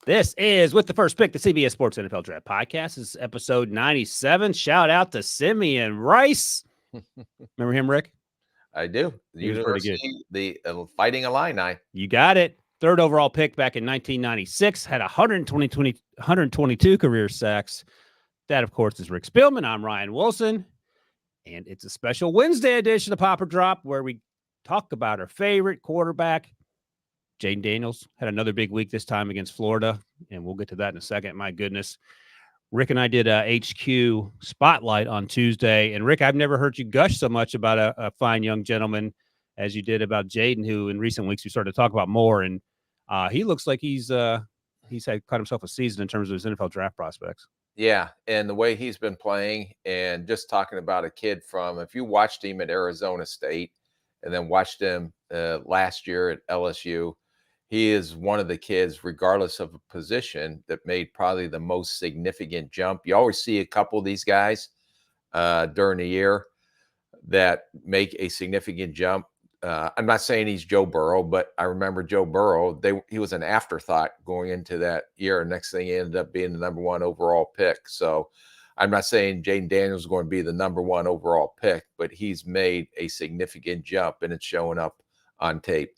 This is With the First Pick, the CBS Sports NFL Draft Podcast. This is episode 97. Shout out to Simeon Rice. Remember him, Rick? I do. He was pretty good. The Fighting Illini. You got it. Third overall pick back in 1996. Had 122 career sacks. That, of course, is Rick Spielman. I'm Ryan Wilson. And it's a special Wednesday edition of Popper Drop where we talk about our favorite quarterback. Jayden Daniels had another big week this time against Florida, and we'll get to that in a second. My goodness. Rick and I did a HQ Spotlight on Tuesday, and Rick, I've never heard you gush so much about a fine young gentleman as you did about Jayden, who in recent weeks we started to talk about more, and he looks like he's had cut himself a season in terms of his NFL draft prospects. Yeah, and the way he's been playing, and just talking about a kid if you watched him at Arizona State and then watched him last year at LSU, he is one of the kids, regardless of a position, that made probably the most significant jump. You always see a couple of these guys during the year that make a significant jump. I'm not saying he's Joe Burrow, but I remember Joe Burrow. He was an afterthought going into that year. Next thing, he ended up being the number one overall pick. So I'm not saying Jayden Daniels is going to be the number one overall pick, but he's made a significant jump, and it's showing up on tape.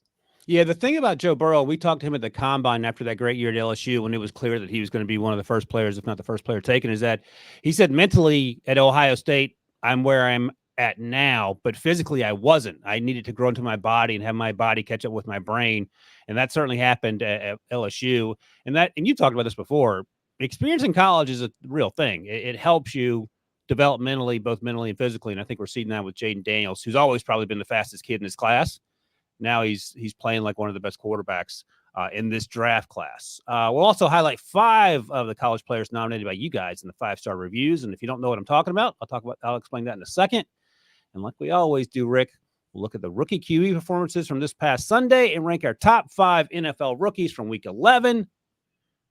Yeah, the thing about Joe Burrow, we talked to him at the Combine after that great year at LSU when it was clear that he was going to be one of the first players, if not the first player taken, is that he said mentally at Ohio State, I'm where I'm at now, but physically I wasn't. I needed to grow into my body and have my body catch up with my brain, and that certainly happened at LSU. And you talked about this before. Experience in college is a real thing. It helps you developmentally, both mentally and physically, and I think we're seeing that with Jayden Daniels, who's always probably been the fastest kid in his class. Now he's playing like one of the best quarterbacks in this draft class. We'll also highlight 5 of the college players nominated by you guys in the 5-star reviews. And if you don't know what I'm talking about, I'll explain that in a second. And like we always do, Rick, we'll look at the rookie QB performances from this past Sunday and rank our top 5 NFL rookies from week 11.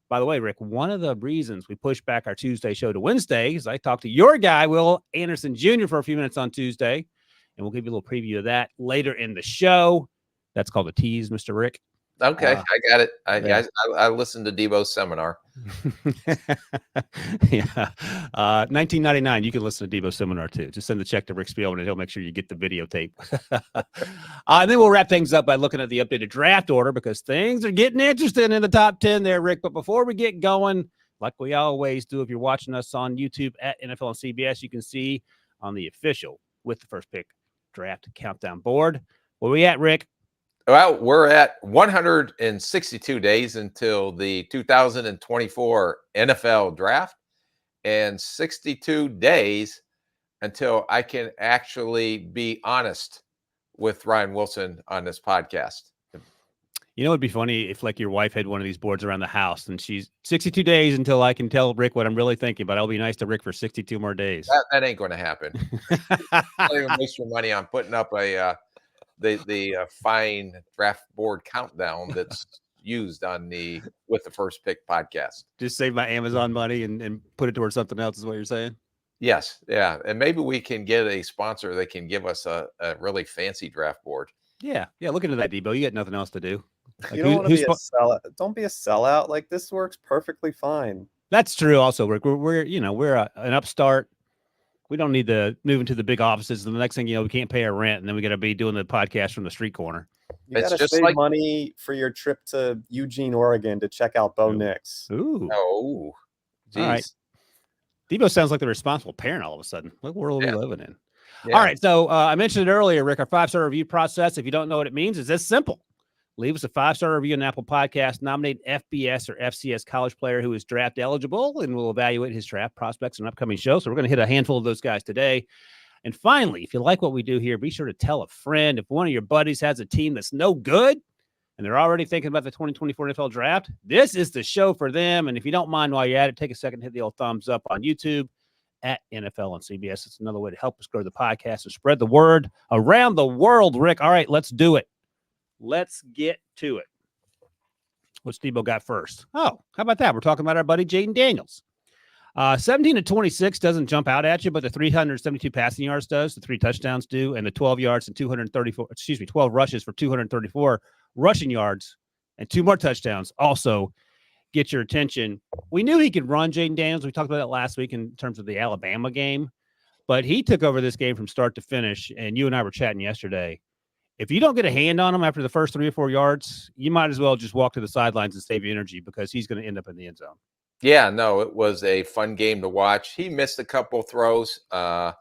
By the way, Rick, one of the reasons we pushed back our Tuesday show to Wednesday is I talked to your guy, Will Anderson Jr., for a few minutes on Tuesday. And we'll give you a little preview of that later in the show. That's called a tease, Mr. Rick. Okay, I got it. I listened to Debo's seminar. Yeah. 1999, you can listen to Debo's seminar too. Just send the check to Rick Spielman and he'll make sure you get the videotape. And then we'll wrap things up by looking at the updated draft order because things are getting interesting in the top 10 there, Rick. But before we get going, like we always do, if you're watching us on YouTube at NFL and CBS, you can see on the official With the First Pick draft countdown board. Where we at, Rick? Well, we're at 162 days until the 2024 NFL draft and 62 days until I can actually be honest with Ryan Wilson on this podcast. You know, it'd be funny if like your wife had one of these boards around the house and she's 62 days until I can tell Rick what I'm really thinking, but I'll be nice to Rick for 62 more days. That ain't going to happen. Don't even waste your money on putting up the fine draft board countdown that's used on the With the First Pick podcast. Just save my Amazon money and put it towards something else is what you're saying? Yes. Yeah. And maybe we can get a sponsor that can give us a really fancy draft board. Yeah. Yeah. Look into that, Debo. You got nothing else to do. Like, you don't want to be a sellout. Don't be a sellout. Like, this works perfectly fine. That's true. Also, Rick, we're an upstart. We don't need to move into the big offices. And the next thing you know, we can't pay our rent. And then we got to be doing the podcast from the street corner. You got to save money for your trip to Eugene, Oregon to check out Bo Nix. Ooh. Oh, geez. All right. Debo sounds like the responsible parent all of a sudden. What world are we living in? Yeah. All right. So I mentioned it earlier, Rick, our 5-star review process. If you don't know what it means, it's this simple. Leave us a 5-star review on Apple Podcasts. Nominate FBS or FCS college player who is draft eligible, and we'll evaluate his draft prospects in an upcoming show. So we're going to hit a handful of those guys today. And finally, if you like what we do here, be sure to tell a friend. If one of your buddies has a team that's no good and they're already thinking about the 2024 NFL draft, this is the show for them. And if you don't mind while you're at it, take a second to hit the old thumbs up on YouTube at NFL and CBS. It's another way to help us grow the podcast and spread the word around the world, Rick. All right, let's do it. Let's get to it. What's Debo got first? Oh, how about that? We're talking about our buddy Jayden Daniels. 17-26 doesn't jump out at you, but the 372 passing yards does. The 3 touchdowns do, and the 12 rushes for 234 rushing yards and 2 more touchdowns also get your attention. We knew he could run, Jayden Daniels. We talked about that last week in terms of the Alabama game, but he took over this game from start to finish. And you and I were chatting yesterday. If you don't get a hand on him after the first 3 or 4 yards, you might as well just walk to the sidelines and save your energy because he's going to end up in the end zone. Yeah, no, it was a fun game to watch. He missed a couple throws, not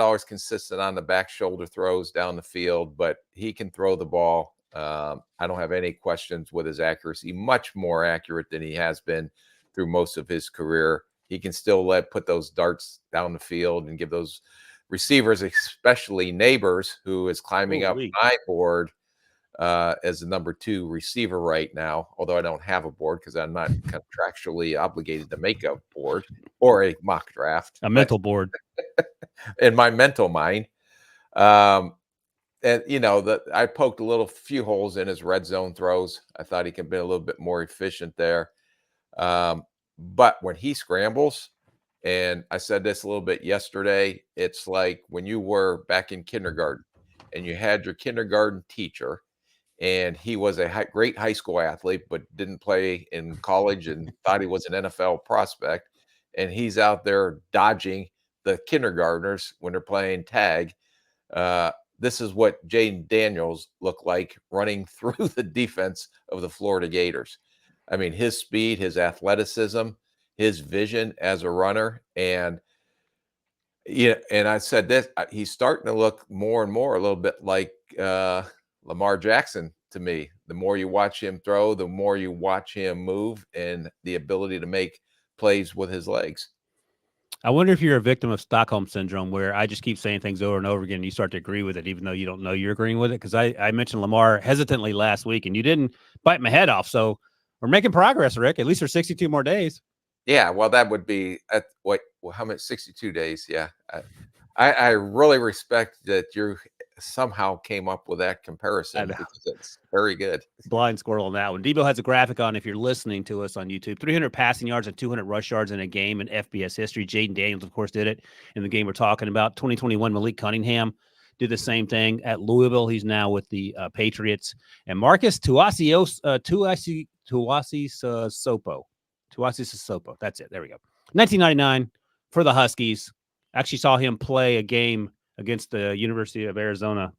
always consistent on the back shoulder throws down the field, but he can throw the ball. I don't have any questions with his accuracy, much more accurate than he has been through most of his career. He can still put those darts down the field and give those receivers, especially Neighbors, who is climbing up my board as the number 2 receiver right now, although I don't have a board because I'm not contractually obligated to make a board or a mock draft. A mental board. In my mental mind. And, I poked a few holes in his red zone throws. I thought he could be a little bit more efficient there. But when he scrambles, and I said this a little bit yesterday, it's like when you were back in kindergarten and you had your kindergarten teacher, and he was a great high school athlete, but didn't play in college and thought he was an NFL prospect. And he's out there dodging the kindergartners when they're playing tag. This is what Jayden Daniels looked like running through the defense of the Florida Gators. I mean, his speed, his athleticism, his vision as a runner. And I said this, he's starting to look more and more a little bit like Lamar Jackson to me. The more you watch him throw, the more you watch him move, and the ability to make plays with his legs. I wonder if you're a victim of Stockholm syndrome, where I just keep saying things over and over again, and you start to agree with it, even though you don't know you're agreeing with it. Because I mentioned Lamar hesitantly last week, and you didn't bite my head off. So we're making progress, Rick. At least for 62 more days. Yeah, well, that would be how much? 62 days. Yeah, I really respect that you somehow came up with that comparison because it's very good. Blind squirrel on that one. Debo has a graphic on if you're listening to us on YouTube. 300 passing yards and 200 rush yards in a game in FBS history. Jayden Daniels, of course, did it in the game we're talking about. 2021, Malik Cunningham did the same thing at Louisville. He's now with the Patriots. And Marcus Tuasi Sopo. That's it. There we go. 1999 for the Huskies. Actually saw him play a game against the University of Arizona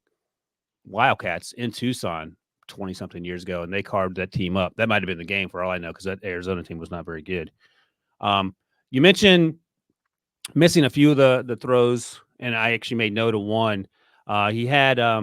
Wildcats in Tucson 20-something years ago, and they carved that team up. That might have been the game for all I know, because that Arizona team was not very good. You mentioned missing a few of the throws, and I actually made note of one. He had, I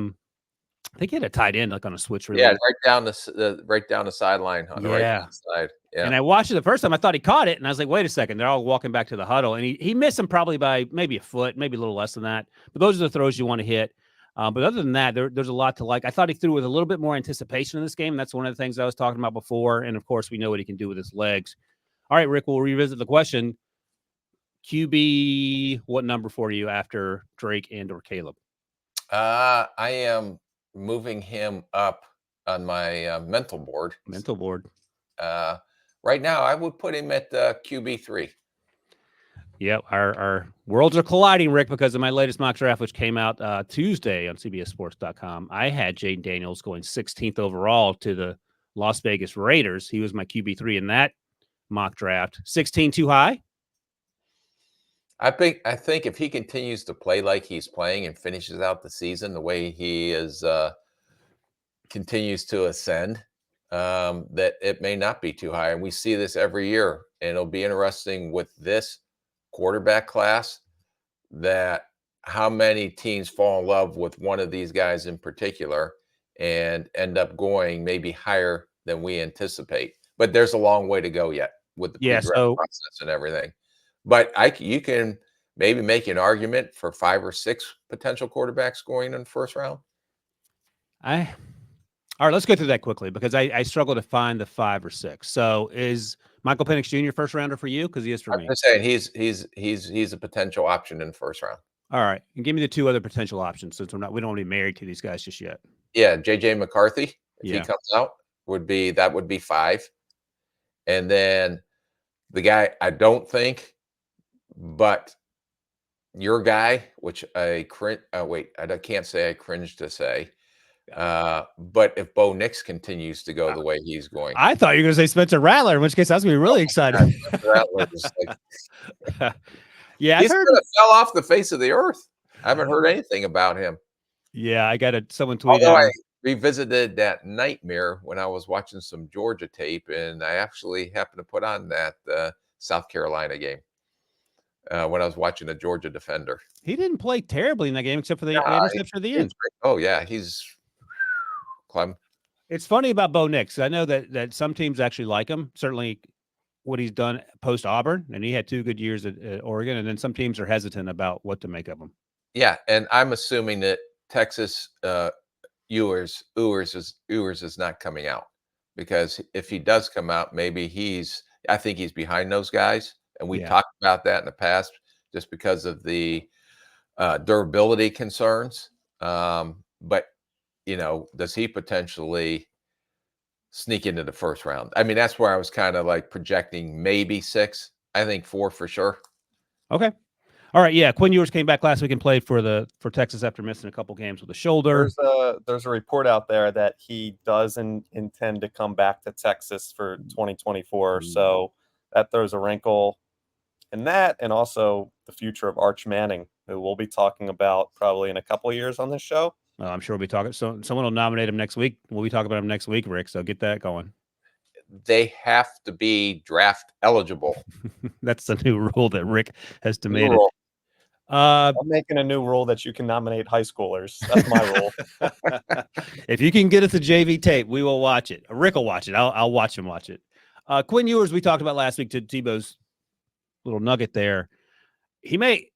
think he had a tight end like on a switch. Yeah, right down the sideline on the right side. Yeah. And I watched it the first time. I thought he caught it, and I was like, wait a second. They're all walking back to the huddle, and he missed him probably by maybe a foot, maybe a little less than that. But those are the throws you want to hit. But other than that, there's a lot to like. I thought he threw with a little bit more anticipation in this game. That's one of the things I was talking about before. And, of course, we know what he can do with his legs. All right, Rick, we'll revisit the question. QB, what number for you after Drake and or Caleb? I am moving him up on my mental board. Right now, I would put him at QB3. Yep, our worlds are colliding, Rick, because of my latest mock draft, which came out Tuesday on CBSSports.com. I had Jayden Daniels going 16th overall to the Las Vegas Raiders. He was my QB3 in that mock draft. 16 too high? I think if he continues to play like he's playing and finishes out the season the way he is continues to ascend, that it may not be too high. And we see this every year. And it'll be interesting with this quarterback class that how many teams fall in love with one of these guys in particular and end up going maybe higher than we anticipate. But there's a long way to go yet with the pre-draft process and everything. But you can maybe make an argument for 5 or 6 potential quarterbacks going in the first round. All right, let's go through that quickly because I struggle to find the 5 or 6. So is Michael Penix Jr. first rounder for you? Because he is for me. I'm just saying he's a potential option in the first round. All right, and give me the 2 other potential options since we don't want to be married to these guys just yet. Yeah, JJ McCarthy, if he comes out, would be 5. And then the guy I don't think, but your guy, which I can't say I cringe to say, But if Bo Nix continues to go the way he's going, I thought you were going to say Spencer Rattler, in which case I was going to be really excited. Rattler is Yeah, he's kind of fell off the face of the earth. I haven't heard anything about him. Yeah, I got someone tweeted. Although I revisited that nightmare when I was watching some Georgia tape, and I actually happened to put on that South Carolina game when I was watching a Georgia defender. He didn't play terribly in that game except for the interception at the end. Oh, yeah, he's Clem. It's funny about Bo Nix. I know that some teams actually like him. Certainly what he's done post Auburn, and he had 2 good years at Oregon, and then some teams are hesitant about what to make of him. Yeah, and I'm assuming that Texas Ewers is not coming out, because if he does come out, maybe I think he's behind those guys, and we talked about that in the past just because of the durability concerns. But does he potentially sneak into the first round? I mean, that's where I was kind of like projecting maybe 6. I think 4 for sure. Okay. All right. Yeah. Quinn Ewers came back last week and played for Texas after missing a couple games with a shoulder. There's a report out there that he doesn't intend to come back to Texas for 2024. So that throws a wrinkle in that, and also the future of Arch Manning, who we'll be talking about probably in a couple of years on this show. I'm sure we'll be talking. So someone will nominate him next week. We'll be talking about him next week, Rick. So get that going. They have to be draft eligible. That's the new rule that Rick has demanded. I'm making a new rule that you can nominate high schoolers. That's my rule. If you can get us a JV tape, we will watch it. Rick will watch it. I'll watch him watch it. Quinn Ewers, we talked about last week, to Tebow's little nugget there. He may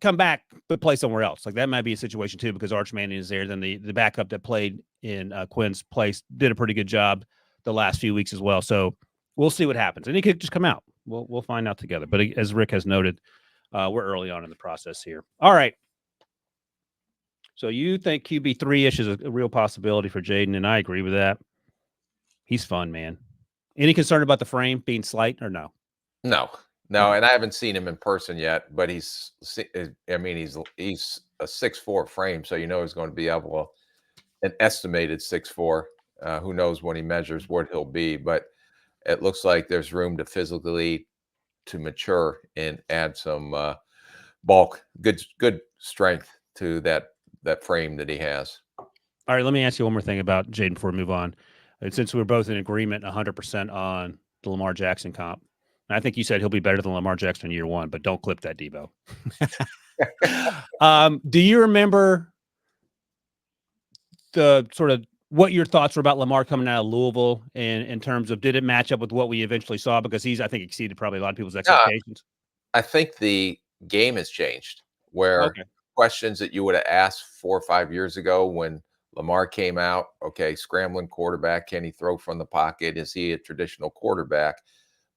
come back but play somewhere else. Like that might be a situation too, because Arch Manning is there. Then the backup that played in Quinn's place did a pretty good job the last few weeks as well. So we'll see what happens. And he could just come out. We'll find out together. But as Rick has noted, we're early on in the process here. All right. So you think QB 3-ish is a real possibility for Jayden, and I agree with that. He's fun, man. Any concern about the frame being slight or no? No, and I haven't seen him in person yet, but he's a 6'4" frame, so he's going to be able an estimated 6'4". Who knows when he measures what he'll be, but it looks like there's room to physically to mature and add some bulk, good strength to that frame that he has. All right, let me ask you one more thing about Jayden before we move on. And since we're both in agreement 100% on the Lamar Jackson comp, and I think you said he'll be better than Lamar Jackson in year 1, but don't clip that, Debo. Do you remember the sort of what your thoughts were about Lamar coming out of Louisville, and in terms of did it match up with what we eventually saw? Because he's, I think, exceeded probably a lot of people's expectations. I think the game has changed, where questions that you would have asked 4 or 5 years ago when Lamar came out, scrambling quarterback, can he throw from the pocket? Is he a traditional quarterback?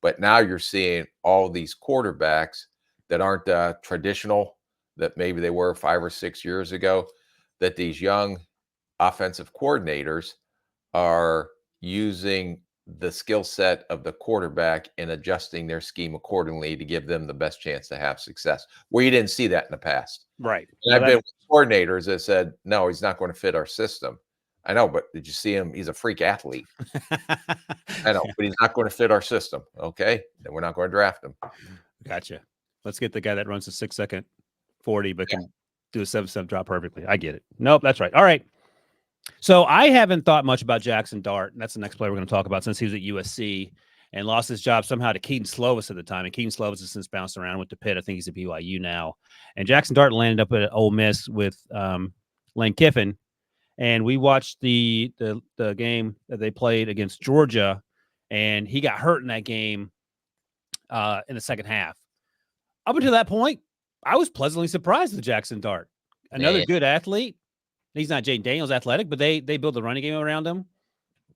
But now you're seeing all these quarterbacks that aren't traditional, that maybe they were 5 or 6 years ago, that these young offensive coordinators are using the skill set of the quarterback and adjusting their scheme accordingly to give them the best chance to have success, where you didn't see that in the past. Right. And I've been with coordinators that said, no, he's not going to fit our system. I know, but did you see him? He's a freak athlete. I know, but he's not going to fit our system. Okay, then we're not going to draft him. Gotcha. Let's get the guy that runs a 6-second 40, but can do a 7-step drop perfectly. I get it. Nope, that's right. All right. So I haven't thought much about Jackson Dart. That's the next player we're going to talk about, since he was at USC and lost his job somehow to Keaton Slovis at the time. And Keaton Slovis has since bounced around, went to Pitt. I think he's at BYU now. And Jackson Dart landed up at Ole Miss with Lane Kiffin. And we watched the game that they played against Georgia, and he got hurt in that game in the second half. Up until that point, I was pleasantly surprised with Jackson Dart. Another good athlete. He's not Jayden Daniels athletic, but they build the running game around him.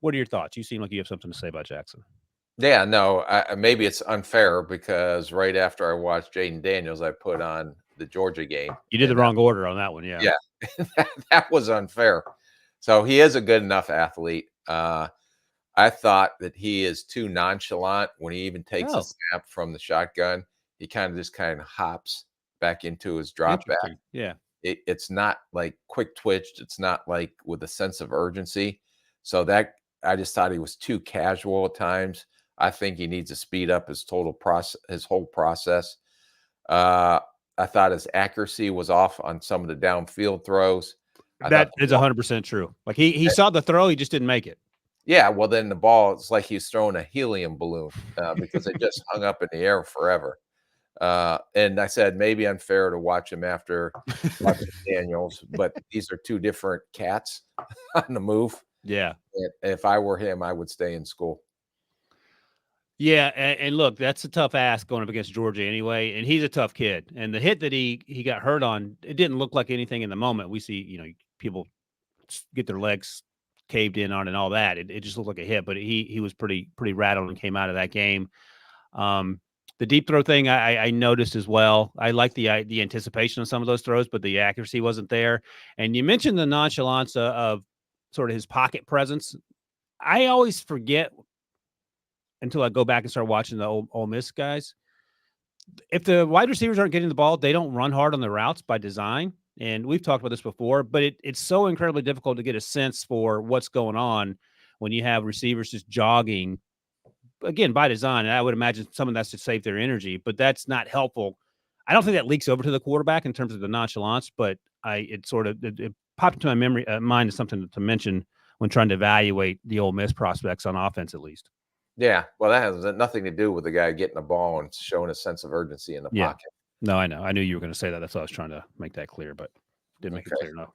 What are your thoughts? You seem like you have something to say about Jackson. Yeah, no, maybe it's unfair because right after I watched Jayden Daniels, I put on the Georgia game. You did the wrong order on that one, yeah. Yeah, that was unfair. So he is a good enough athlete. I thought that he is too nonchalant when he even takes a snap from the shotgun. He kind of hops back into his drop back. Yeah. it's not like quick twitched. It's not like with a sense of urgency. So that I just thought he was too casual at times. I think he needs to speed up his whole process. I thought his accuracy was off on some of the downfield throws. That is 100% true. Like he saw the throw, he just didn't make it. Yeah, well, then the ball, it's like he's throwing a helium balloon because it just hung up in the air forever. And I said, maybe unfair to watch him after watching Daniels, but these are two different cats on the move. Yeah. If I were him, I would stay in school. Yeah, and look, that's a tough ask going up against Georgia anyway, and he's a tough kid. And the hit that he got hurt on, it didn't look like anything in the moment. We see, people get their legs caved in on and all that. It just looked like a hit, but he was pretty rattled and came out of that game. The deep throw thing I noticed as well. I like the anticipation of some of those throws, but the accuracy wasn't there. And you mentioned the nonchalance of sort of his pocket presence. I always forget until I go back and start watching the Ole Miss guys. If the wide receivers aren't getting the ball, they don't run hard on the routes by design. And we've talked about this before, but it's so incredibly difficult to get a sense for what's going on when you have receivers just jogging, again, by design. And I would imagine some of that's to save their energy, but that's not helpful. I don't think that leaks over to the quarterback in terms of the nonchalance, but it popped into my mind as something to mention when trying to evaluate the Ole Miss prospects on offense, at least. Yeah, well, that has nothing to do with the guy getting the ball and showing a sense of urgency in the pocket. No, I know. I knew you were going to say that. That's why I was trying to make that clear, but didn't make it clear enough.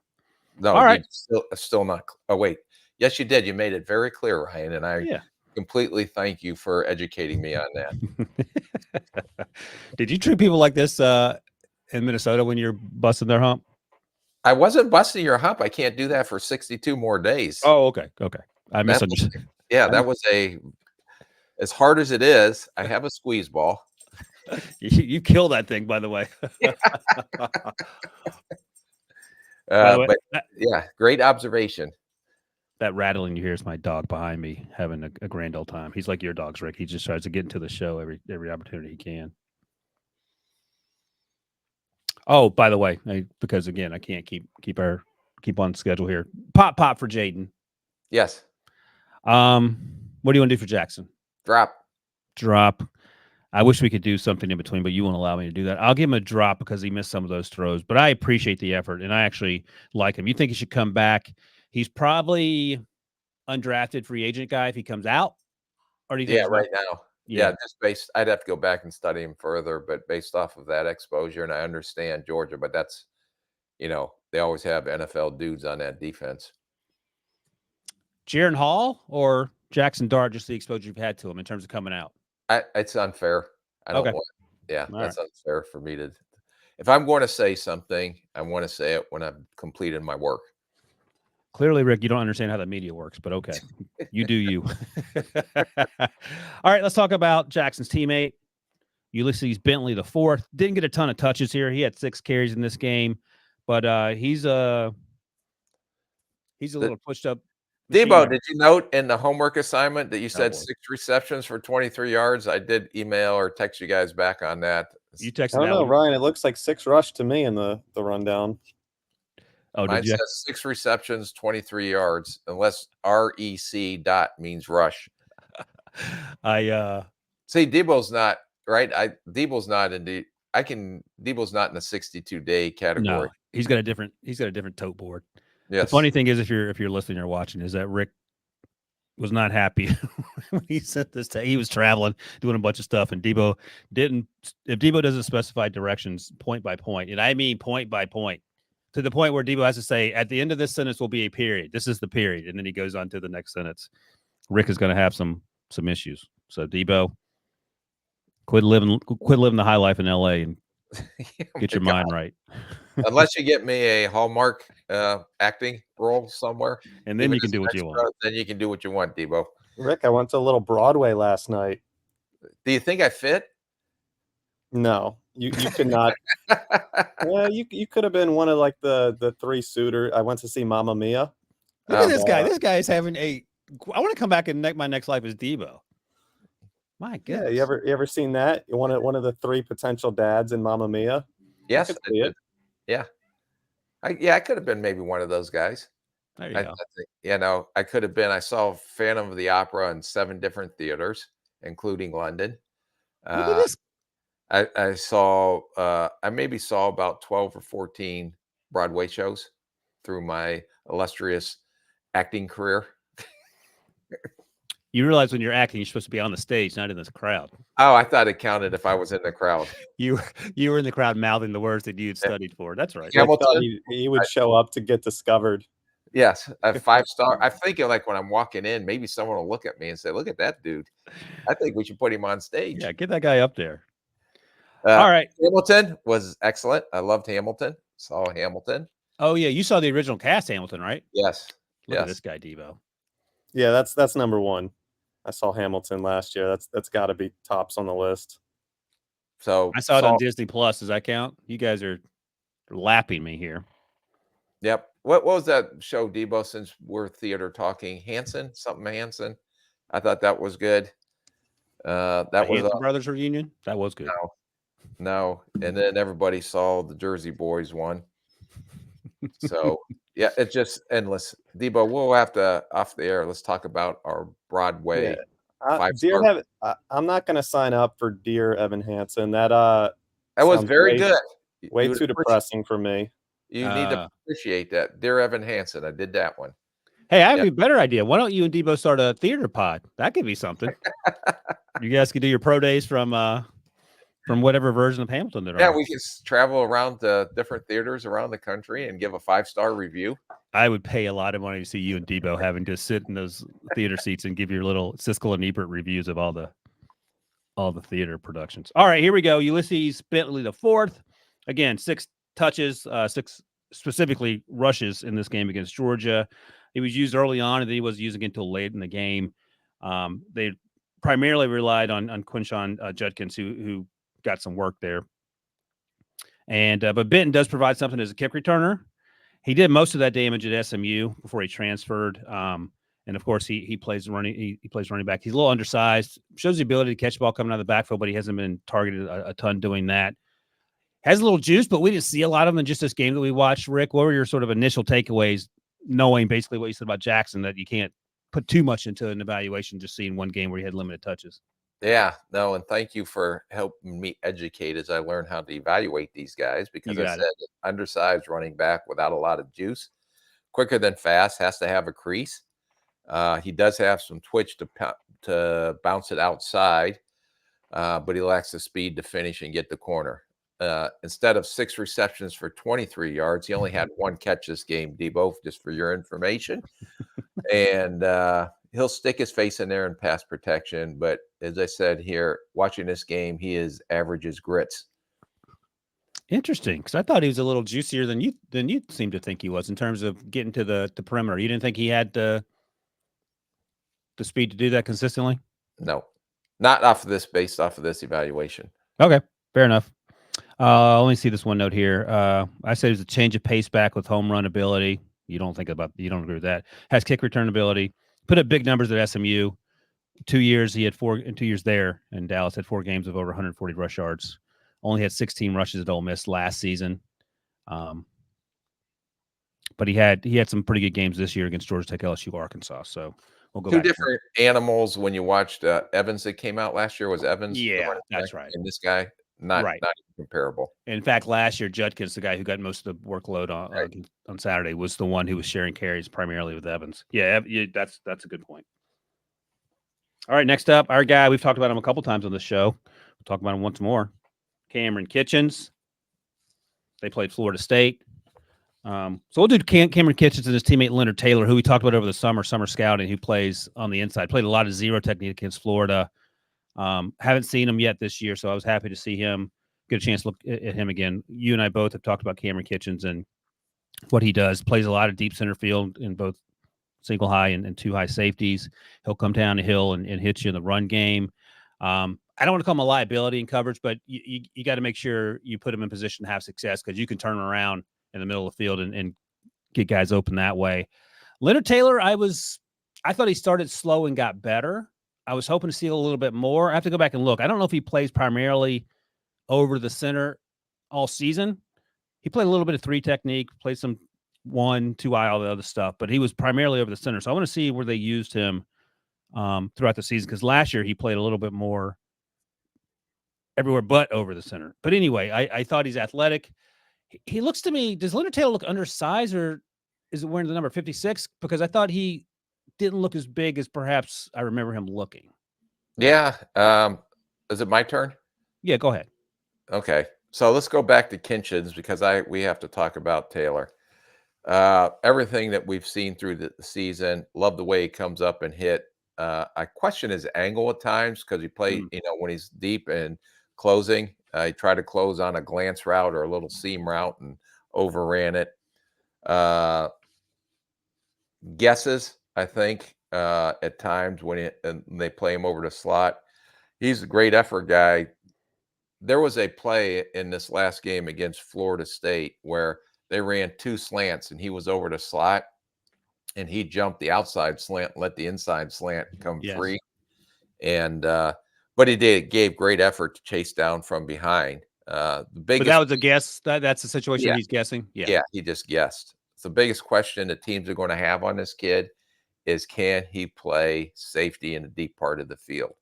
No, all right. Still not. Oh, wait. Yes, you did. You made it very clear, Ryan, and I completely thank you for educating me on that. Did you treat people like this in Minnesota when you're busting their hump? I wasn't busting your hump. I can't do that for 62 more days. Oh, okay. I misunderstood. That was as hard as it is. I have a squeeze ball. You kill that thing, by the way. Great observation. That rattling you hear is my dog behind me having a grand old time. He's like your dogs, Rick. He just tries to get into the show every opportunity he can. Oh, by the way, because again, I can't keep on schedule here. Pop for Jayden. Yes. What do you want to do for Jackson? Drop. I wish we could do something in between, but you won't allow me to do that. I'll give him a drop because he missed some of those throws, but I appreciate the effort, and I actually like him. You think he should come back? He's probably undrafted free agent guy if he comes out, or do you think? Right now. Yeah, just I'd have to go back and study him further, but based off of that exposure, and I understand Georgia, but that's, they always have NFL dudes on that defense. Jaron Hall or Jackson Dart, just the exposure you've had to him in terms of coming out? It's unfair. I don't want it. Yeah, All that's unfair for me to. If I'm going to say something, I want to say it when I've completed my work. Clearly, Rick, you don't understand how the media works, but okay. You do you. All right, let's talk about Jackson's teammate, Ulysses Bentley IV. Didn't get a ton of touches here. He had 6 carries in this game, but he's a little pushed up. Debo, did you note in the homework assignment that you said 6 receptions for 23 yards? I did email or text you guys back on that. You texted I don't know, Ryan. It looks like 6 rush to me in the rundown. Oh, Mine says 6 receptions, 23 yards, unless REC dot means rush. See, Debo's not right. Debo's not in the. Debo's not in the 62-day category. No, he's got a different tote board. Yes. The funny thing is, if you're listening or watching, is that Rick was not happy when he sent this. He was traveling, doing a bunch of stuff, and Debo didn't. If Debo doesn't specify directions point by point, and I mean point by point, to the point where Debo has to say, at the end of this sentence will be a period. This is the period, and then he goes on to the next sentence. Rick is going to have some issues. So Debo, quit living the high life in LA and get your mind right. Unless you get me a Hallmark acting role somewhere, and then you can do what you want. Then you can do what you want, Debo. Rick, I went to a little Broadway last night. Do you think I fit? No, you could not. Well, you could have been one of like the 3 suitors. I went to see Mamma Mia. Look at this guy. This guy is having I want to come back and my next life is Debo. My goodness. Yeah, you ever seen that? One of the 3 potential dads in Mamma Mia? Yes, I did. Yeah. I could have been maybe one of those guys. There you go. think, I could have been. I saw Phantom of the Opera in 7 different theaters, including London. Look at Uh, this. I maybe saw about 12 or 14 Broadway shows through my illustrious acting career. You realize when you're acting, you're supposed to be on the stage, not in this crowd. Oh, I thought it counted if I was in the crowd. You were in the crowd mouthing the words that you'd studied for. That's right. I thought Hamilton. he would show up to get discovered. Yes, a 5-star. I'm thinking like when I'm walking in, maybe someone will look at me and say, "Look at that dude. I think we should put him on stage." Yeah, get that guy up there. All right. Hamilton was excellent. I loved Hamilton. Saw Hamilton. Oh yeah, you saw the original cast Hamilton, right? Yes. Look at this guy, Devo. Yeah, that's number one. I saw Hamilton last year. That's got to be tops on the list. So I saw it on Disney Plus. Does that count? You guys are lapping me here. Yep. What was that show, Debo? Since we're theater talking, Hanson, something Hanson. I thought that was good. That was Hanson Brothers reunion. That was good. No, and then everybody saw the Jersey Boys one. So yeah, it's just endless. Debo, we'll have to off the air. Let's talk about our Broadway. Dear I'm not going to sign up for Dear Evan Hansen. That was very good. Way too depressing for me. You need to appreciate that. Dear Evan Hansen, I did that one. Hey, I have a better idea. Why don't you and Debo start a theater pod? That could be something. You guys could do your pro days from whatever version of Hamilton they're on. Yeah, we can travel around to different theaters around the country and give a 5-star review. I would pay a lot of money to see you and Debo having to sit in those theater seats and give your little Siskel and Ebert reviews of all the theater productions. All right, here we go. Ulysses Bentley IV. Again, 6 touches, 6 specifically rushes in this game against Georgia. He was used early on, and then he wasn't using it until late in the game. They primarily relied on Quinshon Judkins, who got some work there. And but Benton does provide something as a kick returner. He did most of that damage at SMU before he transferred. And of course, he plays running. He plays running back. He's a little undersized. Shows the ability to catch the ball coming out of the backfield, but he hasn't been targeted a ton doing that. Has a little juice, but we didn't see a lot of them in just this game that we watched. Rick, what were your sort of initial takeaways, knowing basically what you said about Jackson, that you can't put too much into an evaluation just seeing one game where he had limited touches? Yeah, no, and thank you for helping me educate as I learn how to evaluate these guys, because I said undersized running back without a lot of juice, quicker than fast, has to have a crease. He does have some twitch to bounce it outside, but he lacks the speed to finish and get the corner. Instead of 6 receptions for 23 yards, he only had 1 catch this game, Debo, just for your information. And he'll stick his face in there in pass protection. But as I said here, watching this game, he is average as grits. Interesting, because I thought he was a little juicier than you seem to think he was in terms of getting to the perimeter. You didn't think he had the speed to do that consistently? No, not based off of this evaluation. Okay, fair enough. Let me see this one note here. I said it was a change of pace back with home run ability. You don't agree with that. Has kick return ability. Put up big numbers at SMU. 2 years, he had 4 in 2 years there, and Dallas had 4 games of over 140 rush yards. Only had 16 rushes at Ole Miss last season. But he had some pretty good games this year against Georgia Tech, LSU, Arkansas. So we'll go 2 back different animals when you watched Evans that came out last year. Was Evans? Yeah, that's right. And this guy, not comparable. In fact, last year, Judkins, the guy who got most of the workload on Saturday, was the one who was sharing carries primarily with Evans. Yeah, that's a good point. All right, next up, our guy, we've talked about him a couple times on the show. We'll talk about him once more. Kamren Kinchens. They played Florida State. So we'll do Kamren Kinchens and his teammate Leonard Taylor, who we talked about over the summer scouting, who plays on the inside. Played a lot of zero technique against Florida. Haven't seen him yet this year, so I was happy to see him. Get a chance to look at him again. You and I both have talked about Kamren Kinchens and what he does. Plays a lot of deep center field in both single high and 2 high safeties. He'll come down the hill and hit you in the run game. I don't want to call him a liability in coverage, but you got to make sure you put him in position to have success, because you can turn around in the middle of the field and get guys open that way. Leonard Taylor, I thought he started slow and got better. I was hoping to see a little bit more. I have to go back and look. I don't know if he plays primarily over the center all season. he played a little bit of 3 technique, played some 1, 2-eye, all the other stuff, but he was primarily over the center. So I want to see where they used him throughout the season, because last year he played a little bit more everywhere but over the center. But anyway, I thought he's athletic. He looks to me, does Leonard Taylor look undersized, or is it wearing the number 56? Because I thought he didn't look as big as perhaps I remember him looking. Yeah. Is it my turn? Yeah, go ahead. Okay. So let's go back to Kinchens, because we have to talk about Taylor. Everything that we've seen through the season, love the way he comes up and hit. I question his angle at times, because he played, when he's deep and closing, he tried to close on a glance route or a little seam route and overran it. Guesses, I think, at times when they play him over the slot. He's a great effort guy. There was a play in this last game against Florida State where they ran 2 slants and he was over the slot, and he jumped the outside slant, let the inside slant come free. And but he gave great effort to chase down from behind. The biggest, but that was a guess. That's the situation he's guessing. Yeah, he just guessed. It's the biggest question that teams are going to have on this kid is, can he play safety in the deep part of the field?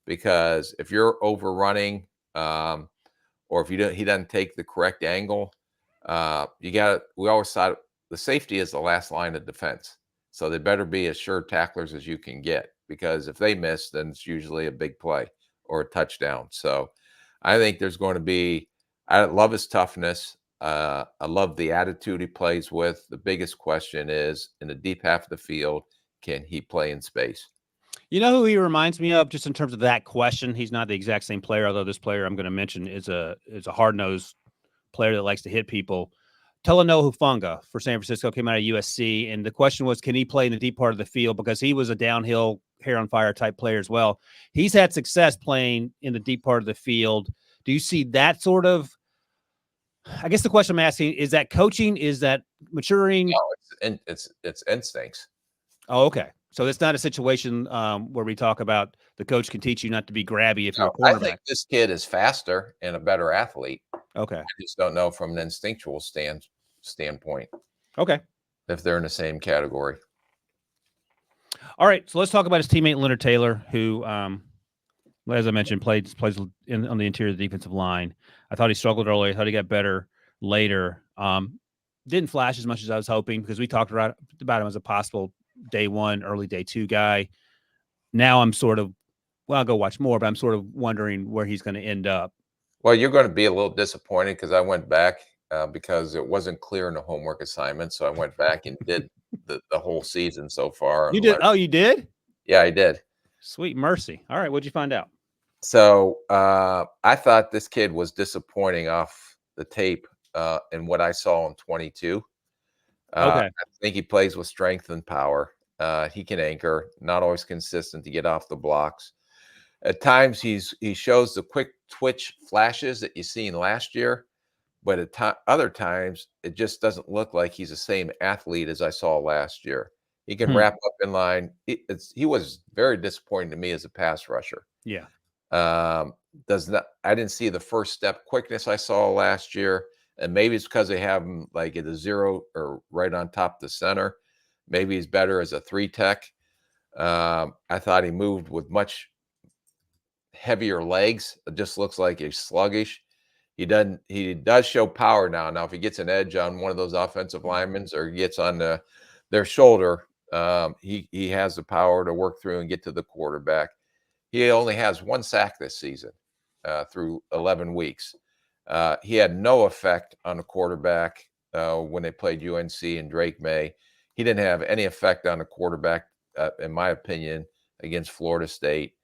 Because if you're overrunning, or if he doesn't take the correct angle, we always thought the safety is the last line of defense. So they better be as sure tacklers as you can get, because if they miss, then it's usually a big play or a touchdown. So I think there's going to be, I love his toughness. I love the attitude he plays with. The biggest question is, in the deep half of the field, can he play in space? You know who he reminds me of, just in terms of that question? He's not the exact same player, although this player I'm going to mention is a hard-nosed player that likes to hit people. Talanoa Hufanga for San Francisco came out of USC, and the question was, can he play in the deep part of the field? Because he was a downhill, hair on fire type player as well. He's had success playing in the deep part of the field. Do you see that sort of? I guess the question I'm asking, is that coaching? Is that maturing? No, it's instincts. Oh, okay. So it's not a situation where we talk about the coach can teach you not to be grabby if you're a cornerback. I think this kid is faster and a better athlete. Okay. I just don't know from an instinctual standpoint. Okay. If they're in the same category. All right. So let's talk about his teammate Leonard Taylor, who, as I mentioned, plays on the interior of the defensive line. I thought he struggled early. I thought he got better later. Didn't flash as much as I was hoping, because we talked about him as a possible day 1, early day 2 guy. Now I'm sort of, I'll go watch more, but I'm sort of wondering where he's going to end up. Well, you're going to be a little disappointed, because I went back because it wasn't clear in the homework assignment. So I went back and did the whole season so far. You did? Oh, you did? Yeah, I did. Sweet mercy. All right. What'd you find out? So I thought this kid was disappointing off the tape in what I saw in 22. Okay. I think he plays with strength and power. He can anchor, not always consistent to get off the blocks. At times, he shows the quick twitch flashes that you seen last year, but at other times, it just doesn't look like he's the same athlete as I saw last year. He can wrap up in line. He was very disappointing to me as a pass rusher. Yeah. I didn't see the first step quickness I saw last year. And maybe it's because they have him like at a 0 or right on top of the center. Maybe he's better as a 3 tech. I thought he moved with much heavier legs. It just looks like he's sluggish. He does show power now. Now, if he gets an edge on one of those offensive linemen or gets on their shoulder, he has the power to work through and get to the quarterback. He only has 1 sack this season through 11 weeks. He had no effect on the quarterback when they played UNC and Drake May. He didn't have any effect on the quarterback, in my opinion, against Florida State.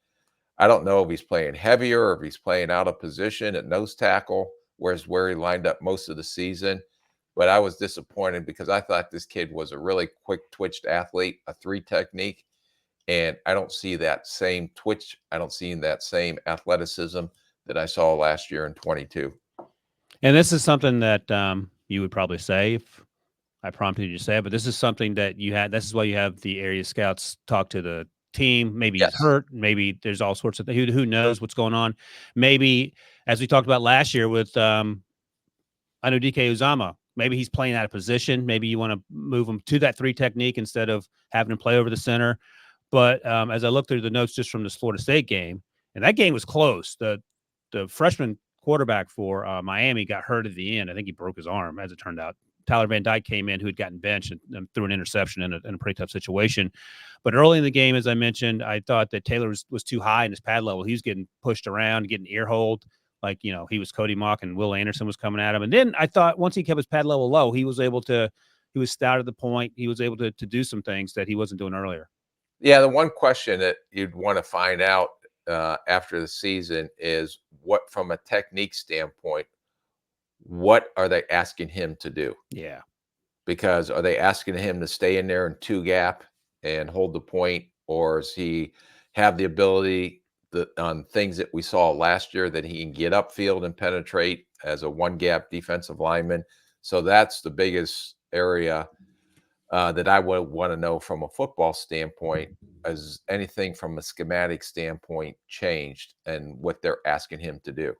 I don't know if he's playing heavier or if he's playing out of position at nose tackle, where he lined up most of the season. But I was disappointed, because I thought this kid was a really quick twitched athlete, a 3 technique. And I don't see that same twitch. I don't see that same athleticism that I saw last year in 22. And this is something that you would probably say if I prompted you to say it, but this is something that you had. This is why you have the area scouts talk to the team. Maybe he's hurt. Maybe there's all sorts of things. Who knows what's going on? Maybe, as we talked about last year with I know DK Uzama, maybe he's playing out of position. Maybe you want to move him to that 3 technique instead of having him play over the center. But as I looked through the notes just from this Florida State game, and that game was close. The freshman quarterback for Miami got hurt at the end. I think he broke his arm, as it turned out. Tyler Van Dyke came in, who had gotten benched and threw an interception in a pretty tough situation. But early in the game, as I mentioned, I thought that Taylor was too high in his pad level. He was getting pushed around, getting ear hold. Like, he was Cody Mock and Will Anderson was coming at him. And then I thought once he kept his pad level low, he was stout at the point. He was able to do some things that he wasn't doing earlier. Yeah, the one question that you'd want to find out after the season is what, from a technique standpoint, what are they asking him to do? Yeah. Because are they asking him to stay in there in 2 gap and hold the point, or does he have the ability on things that we saw last year that he can get upfield and penetrate as a 1 gap defensive lineman? So that's the biggest area that I would want to know from a football standpoint. Has anything from a schematic standpoint changed and what they're asking him to do?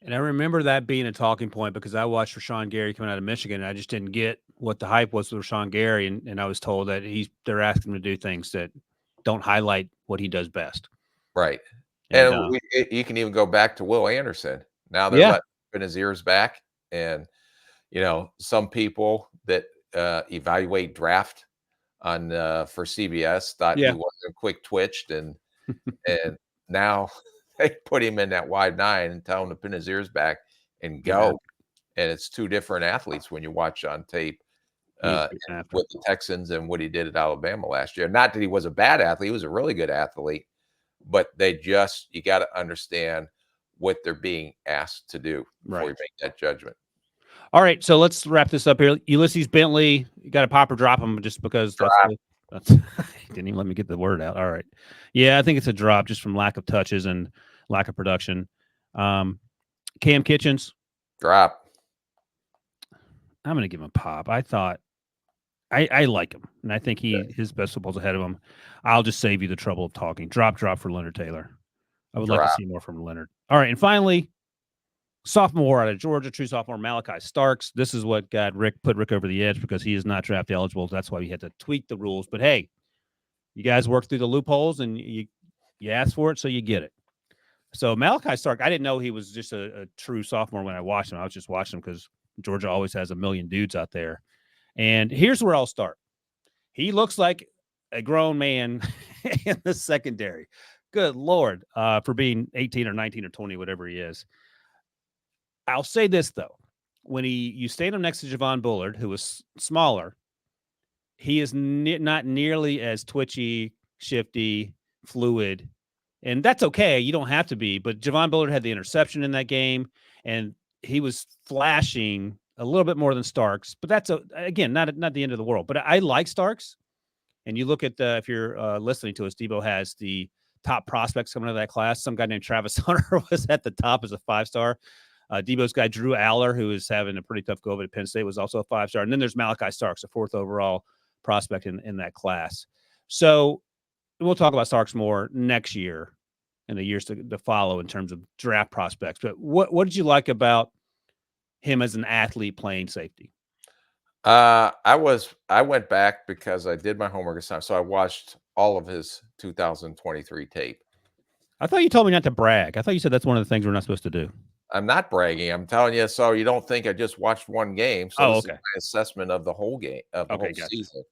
And I remember that being a talking point because I watched Rashawn Gary coming out of Michigan, and I just didn't get what the hype was with Rashawn Gary, and I was told that they're asking him to do things that don't highlight what he does best. Right. And you can even go back to Will Anderson. Now they're Yeah. letting his ears back. And, some people that evaluate draft on for CBS thought he Yeah. wasn't quick twitched, and now they put him in that wide 9 and tell him to pin his ears back and go. And it's 2 different athletes when you watch on tape with the Texans and what he did at Alabama last year. Not that he was a bad athlete. He was a really good athlete, but you got to understand what they're being asked to do before you make that judgment. All right, so let's wrap this up here. Ulysses Bentley, you got to pop or drop him just because that's he didn't even let me get the word out. All right. Yeah, I think it's a drop just from lack of touches and lack of production. Cam Kinchens. Drop. I'm going to give him a pop. I thought I like him, and I think his best football's ahead of him. I'll just save you the trouble of talking. Drop for Leonard Taylor. I would like to see more from Leonard. All right, and finally, sophomore out of Georgia, true sophomore, Malachi Starks. This is what put Rick over the edge because he is not draft eligible. That's why we had to tweak the rules. But hey, you guys work through the loopholes, and you asked for it, so you get it. So Malachi Starks, I didn't know he was just a true sophomore when I watched him. I was just watching him because Georgia always has a million dudes out there. And here's where I'll start. He looks like a grown man in the secondary. Good Lord, for being 18 or 19 or 20, whatever he is. I'll say this, though. When you stand him next to Javon Bullard, who was smaller, he is not nearly as twitchy, shifty, fluid. And that's okay. You don't have to be. But Javon Bullard had the interception in that game, and he was flashing a little bit more than Starks. But that's, again, not the end of the world. But I like Starks. And you look at if you're listening to us, Debo has the top prospects coming out of that class. Some guy named Travis Hunter was at the top as a 5-star. Debo's guy, Drew Aller, who is having a pretty tough go of it at Penn State, was also a 5-star. And then there's Malachi Starks, a 4th overall prospect in that class. So we'll talk about Starks more next year and the years to follow in terms of draft prospects. But what did you like about him as an athlete playing safety? I went back because I did my homework this time. So I watched all of his 2023 tape. I thought you told me not to brag. I thought you said that's one of the things we're not supposed to do. I'm not bragging. I'm telling you, so you don't think I just watched one game. So this is my assessment of the whole game, of the whole season.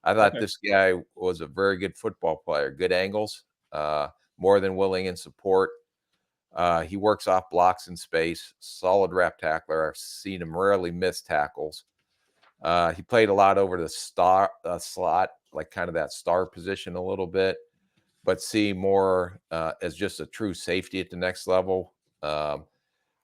I thought this guy was a very good football player, good angles, more than willing in support. He works off blocks in space, solid rep tackler. I've seen him rarely miss tackles. He played a lot over the slot, like kind of that star position a little bit, but see more as just a true safety at the next level.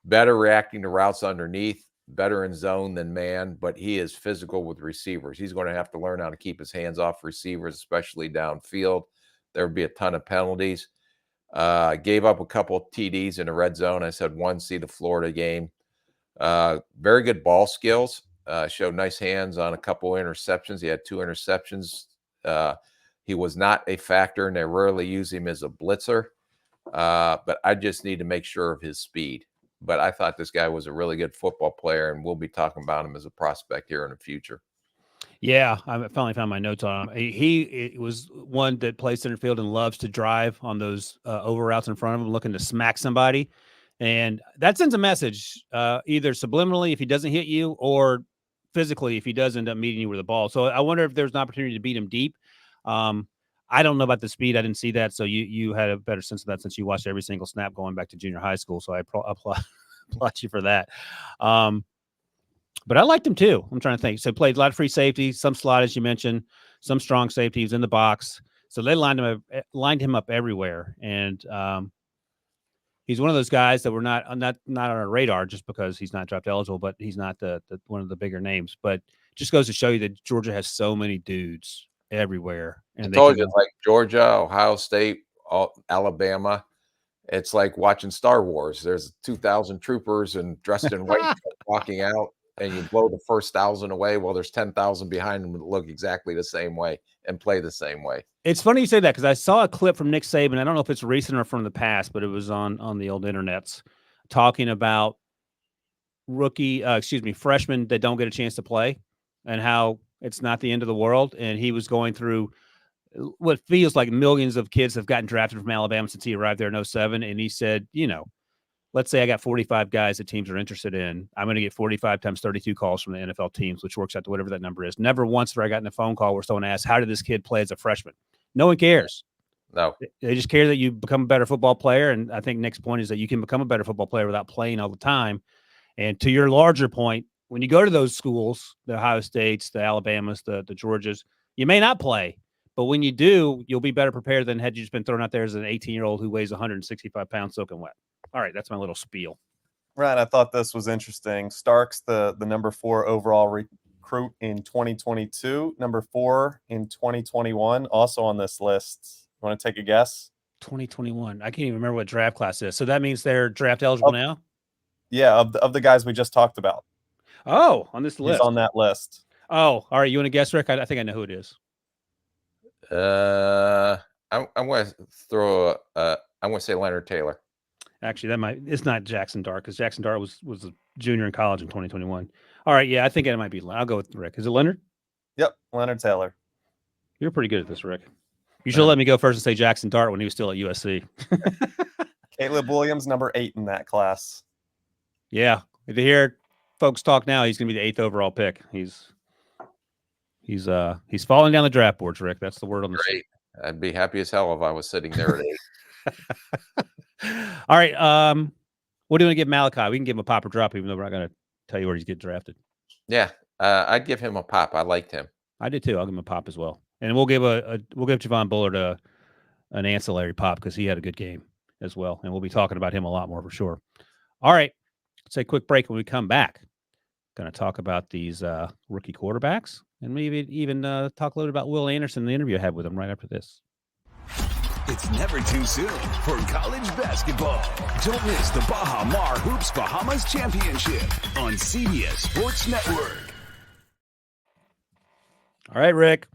Better reacting to routes underneath, better in zone than man, but he is physical with receivers. He's going to have to learn how to keep his hands off receivers, especially downfield. There would be a ton of penalties. Gave up a couple of TDs in the red zone. I said see the Florida game. Very good ball skills. Showed nice hands on a couple of interceptions. He had 2 interceptions. He was not a factor, and they rarely use him as a blitzer. But I just need to make sure of his speed. but I thought this guy was a really good football player, and we'll be talking about him as a prospect here in the future. Yeah, I finally found my notes on him. He was one that plays center field and loves to drive on those over routes in front of him, looking to smack somebody. And that sends a message, either subliminally if he doesn't hit you, or physically if he does end up meeting you with the ball. So I wonder if there's an opportunity to beat him deep. I don't know about the speed. I didn't see that. So you had a better sense of that since you watched every single snap going back to junior high school. So I applaud you for that. But I liked him too. I'm trying to think. So played a lot of free safety, some slot, as you mentioned, some strong safety. He was in the box. So they lined him up everywhere. And he's one of those guys that we're not on our radar just because he's not draft eligible, but he's not the one of the bigger names. But just goes to show you that Georgia has so many dudes everywhere. And I told you, like Georgia, Ohio State, Alabama. It's like watching Star Wars. There's 2,000 troopers and dressed in white walking out, and you blow the first 1,000 away. Well, there's 10,000 behind them that look exactly the same way and play the same way. It's funny you say that because I saw a clip from Nick Saban. I don't know if it's recent or from the past, but it was on the old internets talking about freshmen that don't get a chance to play and how it's not the end of the world. And he was going through what feels like millions of kids have gotten drafted from Alabama since he arrived there in 2007. And he said, let's say I got 45 guys that teams are interested in. I'm going to get 45 times 32 calls from the NFL teams, which works out to whatever that number is. Never once have I gotten a phone call where someone asked, how did this kid play as a freshman? No one cares. No. They just care that you become a better football player. And I think Nick's point is that you can become a better football player without playing all the time. And to your larger point, when you go to those schools, the Ohio States, the Alabamas, the Georgias, you may not play. But when you do, you'll be better prepared than had you just been thrown out there as an 18-year-old who weighs 165 pounds soaking wet. All right, that's my little spiel. Right, I thought this was interesting. Starks, the number 4 overall recruit in 2022, number 4 in 2021, also on this list. You want to take a guess? 2021. I can't even remember what draft class is. So that means they're draft eligible now? Yeah, of the guys we just talked about. Oh, on this list. He's on that list. Oh, all right. You want to guess, Rick? I think I know who it is. I'm going to throw. I'm going to say Leonard Taylor. Actually, it's not Jackson Dart because Jackson Dart was a junior in college in 2021. All right, yeah, I think it might be. I'll go with Rick. Is it Leonard? Yep, Leonard Taylor. You're pretty good at this, Rick. You should let me go first and say Jackson Dart when he was still at USC. Caleb Williams, number 8 in that class. Yeah, if you hear folks talk now, he's going to be the 8th overall pick. He's falling down the draft boards, Rick. That's the word on the street. I'd be happy as hell if I was sitting there at 8. All right. What do you want to give Malachi? We can give him a pop or drop, even though we're not going to tell you where he's getting drafted. Yeah, I'd give him a pop. I liked him. I did too. I'll give him a pop as well, and we'll give Javon Bullard an ancillary pop because he had a good game as well, and we'll be talking about him a lot more for sure. All right, let's take a quick break. When we come back, going to talk about these rookie quarterbacks, and maybe even talk a little bit about Will Anderson, the interview I had with him right after this. It's never too soon for college basketball. Don't miss the Baha Mar Hoops Bahamas Championship on CBS Sports Network. All right, Rick.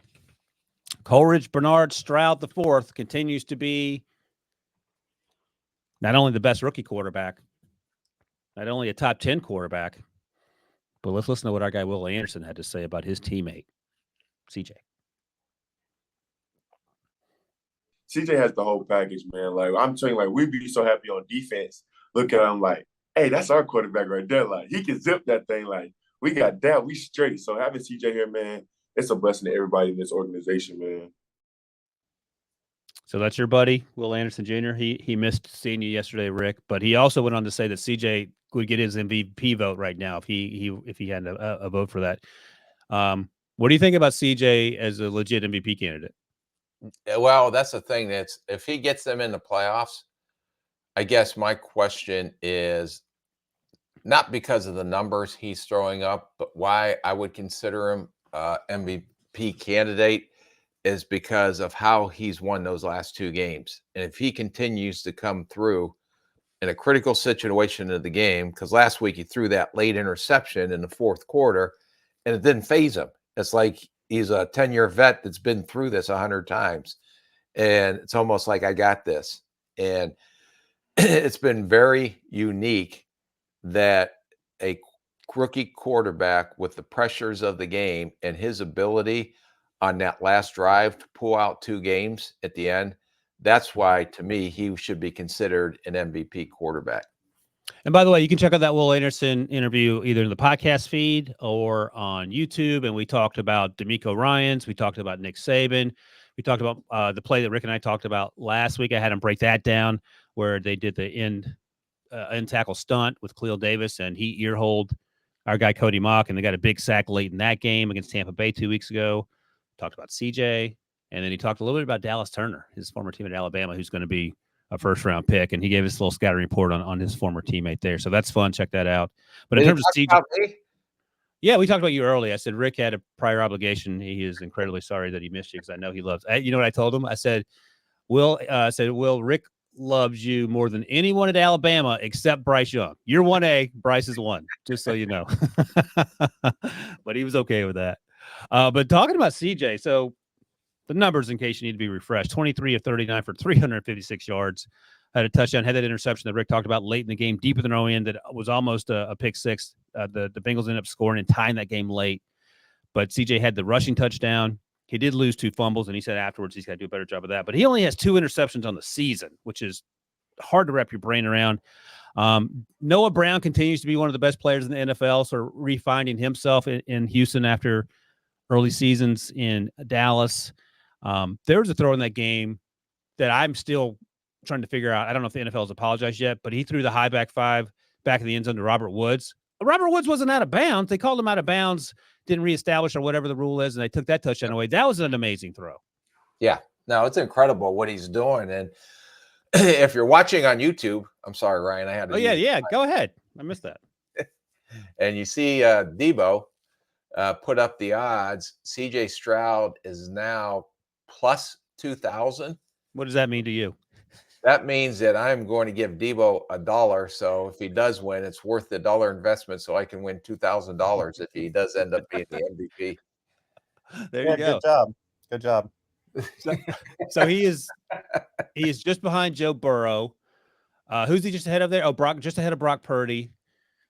Coleridge Bernard Stroud IV continues to be not only the best rookie quarterback, not only a top 10 quarterback, but let's listen to what our guy Will Anderson had to say about his teammate, CJ. CJ has the whole package, man. Like, I'm telling you, like, we'd be so happy on defense. Look at him like, hey, that's our quarterback right there. Like, he can zip that thing. Like, we got that. We straight. So having CJ here, man, it's a blessing to everybody in this organization, man. So that's your buddy, Will Anderson Jr. He missed seeing you yesterday, Rick, but he also went on to say that CJ would get his MVP vote right now if he had a vote for that. What do you think about CJ as a legit MVP candidate? Well, that's the thing. That's if he gets them in the playoffs, I guess my question is not because of the numbers he's throwing up, but why I would consider him MVP candidate is because of how he's won those last 2 games. And if he continues to come through in a critical situation of the game, because last week he threw that late interception in the 4th quarter and it didn't phase him. It's like he's a 10-year vet that's been through this 100 times. And it's almost like I got this. And it's been very unique that a rookie quarterback with the pressures of the game and his ability on that last drive to pull out 2 games at the end, that's why, to me, he should be considered an MVP quarterback. And by the way, you can check out that Will Anderson interview either in the podcast feed or on YouTube. And we talked about D'Amico Ryans. We talked about Nick Saban. We talked about the play that Rick and I talked about last week. I had him break that down where they did the end tackle stunt with Khalil Davis, and he earholed our guy Cody Mock, and they got a big sack late in that game against Tampa Bay 2 weeks ago. Talked about CJ, and then he talked a little bit about Dallas Turner, his former team at Alabama, who's going to be a first-round pick, and he gave us a little scouting report on his former teammate there. So that's fun. Check that out. But in terms of CJ, yeah, we talked about you early. I said Rick had a prior obligation. He is incredibly sorry that he missed you because I know he loves. You know what I told him? I said, Will, Rick loves you more than anyone at Alabama except Bryce Young. You're 1A, Bryce is 1, just so you know. But he was okay with that. But talking about CJ, so the numbers, in case you need to be refreshed: 23 of 39 for 356 yards, had a touchdown, had that interception that Rick talked about late in the game, deep in the end, that was almost a pick six. The Bengals ended up scoring and tying that game late. But CJ had the rushing touchdown. He did lose 2 fumbles, and he said afterwards he's got to do a better job of that. But he only has 2 interceptions on the season, which is hard to wrap your brain around. Noah Brown continues to be one of the best players in the NFL, so refinding himself in Houston after early seasons in Dallas. There was a throw in that game that I'm still trying to figure out. I don't know if the NFL has apologized yet, but he threw the high back 5 back of the end zone to Robert Woods. Robert Woods wasn't out of bounds. They called him out of bounds, didn't reestablish or whatever the rule is, and they took that touchdown away. That was an amazing throw. Yeah, no, it's incredible what he's doing. And if you're watching on YouTube, I'm sorry, Ryan, I had to. Oh, yeah, go ahead. I missed that. And you see Debo put up the odds. CJ Stroud is now plus 2,000. What does that mean to you? That means that I'm going to give Debo $1. So if he does win, it's worth the $1 investment. So I can win $2,000 if he does end up being the MVP. There you go. Good job. So he is just behind Joe Burrow. Who's he just ahead of there? Oh, just ahead of Brock Purdy.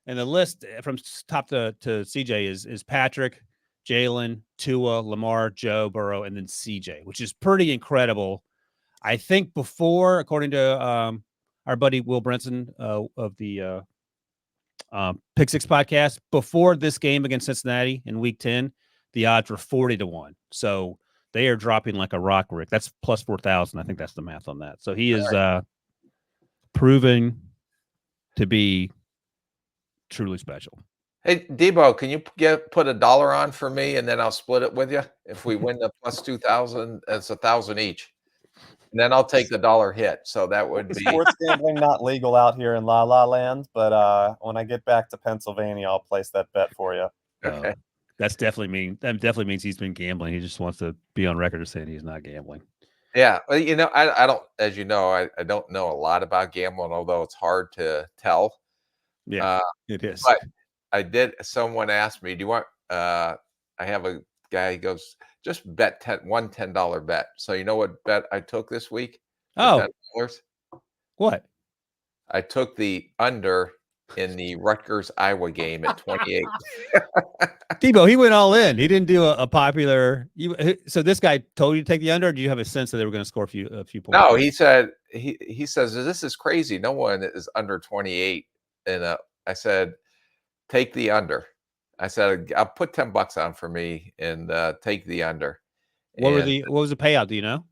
And the list from top to CJ is Patrick, Jalen, Tua, Lamar, Joe Burrow, and then CJ, which is pretty incredible. I think before, according to our buddy Will Brinson of the Pick Six podcast, before this game against Cincinnati in Week 10, the odds were 40-1. So they are dropping like a rock, Rick. That's plus 4,000. I think that's the math on that. So he is proving to be truly special. Hey, Debo, can you put $1 on for me, and then I'll split it with you? If we win the plus 2,000, it's 1,000 each. And then I'll take the $1 hit. So that would be sports gambling not legal out here in La La Land, but when I get back to Pennsylvania, I'll place that bet for you. Okay. That definitely means he's been gambling. He just wants to be on record as saying he's not gambling. Yeah, well, I don't, as you know, I don't know a lot about gambling, although it's hard to tell. Yeah, it is. But I did. Someone asked me, "Do you want?" I have a guy. He goes, "Just bet $10 bet." So you know what bet I took this week? Oh, $10? What? I took the under in the Rutgers Iowa game at 28. Debo, he went all in. He didn't do a popular. So this guy told you to take the under. Or do you have a sense that they were going to score a few points? No, he said he says this is crazy. No one is under 28. And I said, take the under. I said, I'll put $10 on for me and take the under. What was the payout? Do you know?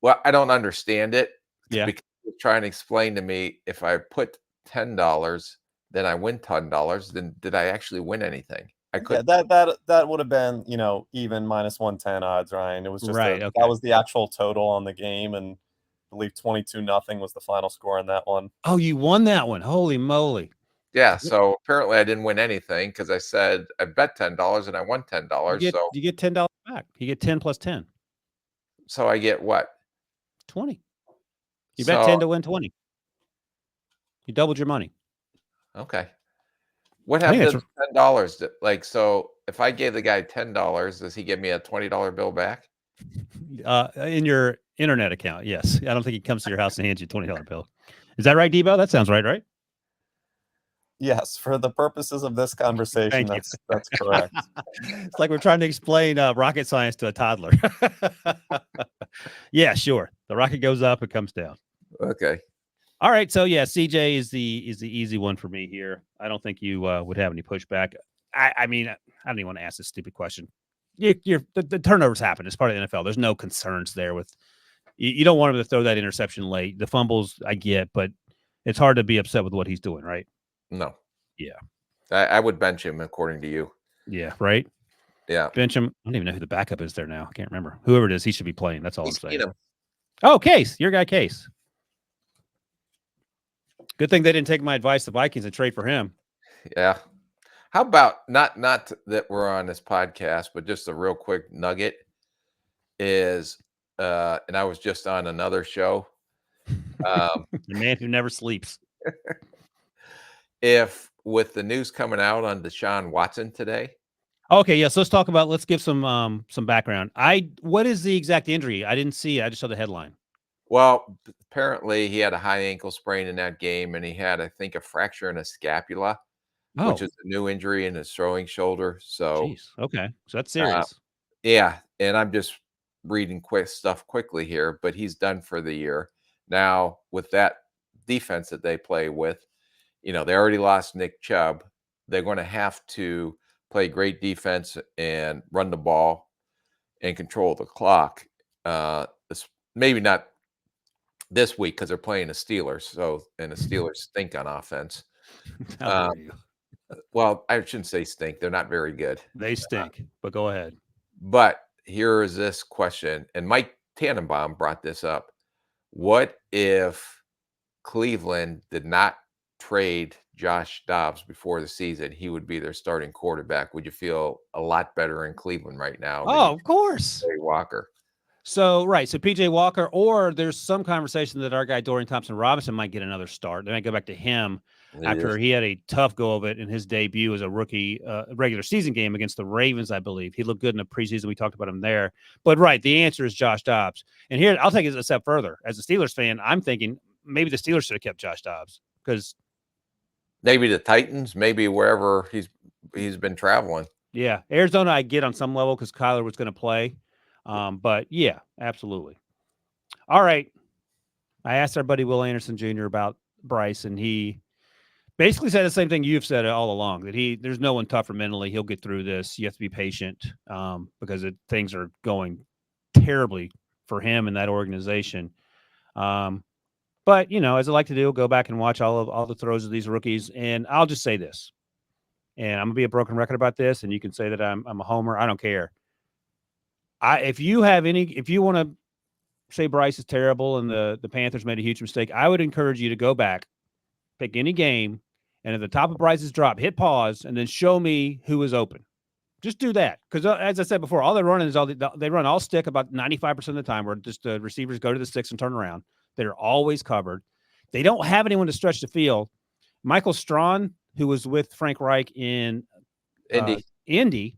Well, I don't understand it. Yeah. Because he was trying to explain to me, if I put $10, then I win $10. Then did I actually win anything? I could. Yeah, that would have been, even minus 110 odds, Ryan. It was just right. Okay. That was the actual total on the game, and I believe 22-0 was the final score on that one. Oh, you won that one. Holy moly. Yeah, so apparently I didn't win anything because I said I bet $10 and I won $10. You get $10 back. You get 10 plus 10. So I get what? 20. You bet 10 to win 20. You doubled your money. Okay. What happened to $10? Like, so if I gave the guy $10, does he give me a $20 bill back? In your internet account, yes. I don't think he comes to your house and hands you a $20 bill. Is that right, Debo? That sounds right? Yes, for the purposes of this conversation, Thank you. that's correct. It's like we're trying to explain rocket science to a toddler. Yeah, sure. The rocket goes up, it comes down. Okay. All right, so yeah, CJ is the easy one for me here. I don't think you would have any pushback. I mean, I don't even want to ask this stupid question. The turnovers happen. It's part of the NFL. There's no concerns there with you don't want him to throw that interception late. The fumbles I get, but it's hard to be upset with what he's doing, right? No. Yeah. I would bench him according to you. Yeah, right. Yeah. Bench him. I don't even know who the backup is there now. I can't remember. Whoever it is, he should be playing. That's all I'm saying. Him. Oh, Case, your guy Case. Good thing they didn't take my advice, the Vikings, and trade for him. Yeah. How about not that we're on this podcast, but just a real quick nugget is, and I was just on another show. The man who never sleeps. If with the news coming out on Deshaun Watson today. Okay, yeah. So let's give some background. What is the exact injury? I didn't see it. I just saw the headline. Well, apparently he had a high ankle sprain in that game, and he had, I think, a fracture in his scapula, which is a new injury in his throwing shoulder. So, geez. Okay, so that's serious. Yeah, and I'm just reading quick stuff quickly here, but he's done for the year. Now, with that defense that they play with, they already lost Nick Chubb. They're going to have to play great defense and run the ball and control the clock. Maybe not this week because they're playing the Steelers. And the Steelers stink on offense. How dare you? Well, I shouldn't say stink. They're not very good. They stink, but go ahead. But here is this question, and Mike Tannenbaum brought this up. What if Cleveland did not trade Josh Dobbs before the season? He would be their starting quarterback. Would you feel a lot better in Cleveland right now? Oh, of course. PJ Walker. So PJ Walker, or there's some conversation that our guy Dorian Thompson-Robinson might get another start. They might go back to him after he had a tough go of it in his debut as a rookie regular season game against the Ravens, I believe. He looked good in the preseason. We talked about him there. But the answer is Josh Dobbs. And here, I'll take it a step further. As a Steelers fan, I'm thinking maybe the Steelers should have kept Josh Dobbs because maybe the Titans, maybe wherever he's been traveling. Yeah, Arizona I get on some level because Kyler was going to play. But yeah, absolutely. All right. I asked our buddy Will Anderson Jr. about Bryce, and he basically said the same thing you've said all along, that there's no one tougher mentally. He'll get through this. You have to be patient because things are going terribly for him and that organization. But, as I like to do, go back and watch all the throws of these rookies. And I'll just say this, and I'm going to be a broken record about this, and you can say that I'm a homer. I don't care. If you want to say Bryce is terrible and the Panthers made a huge mistake, I would encourage you to go back, pick any game, and at the top of Bryce's drop, hit pause, and then show me who is open. Just do that. Because as I said before, all they're running is they run all stick about 95% of the time, where just the receivers go to the sticks and turn around. They're always covered. They don't have anyone to stretch the field. Michael Strawn, who was with Frank Reich in Indy,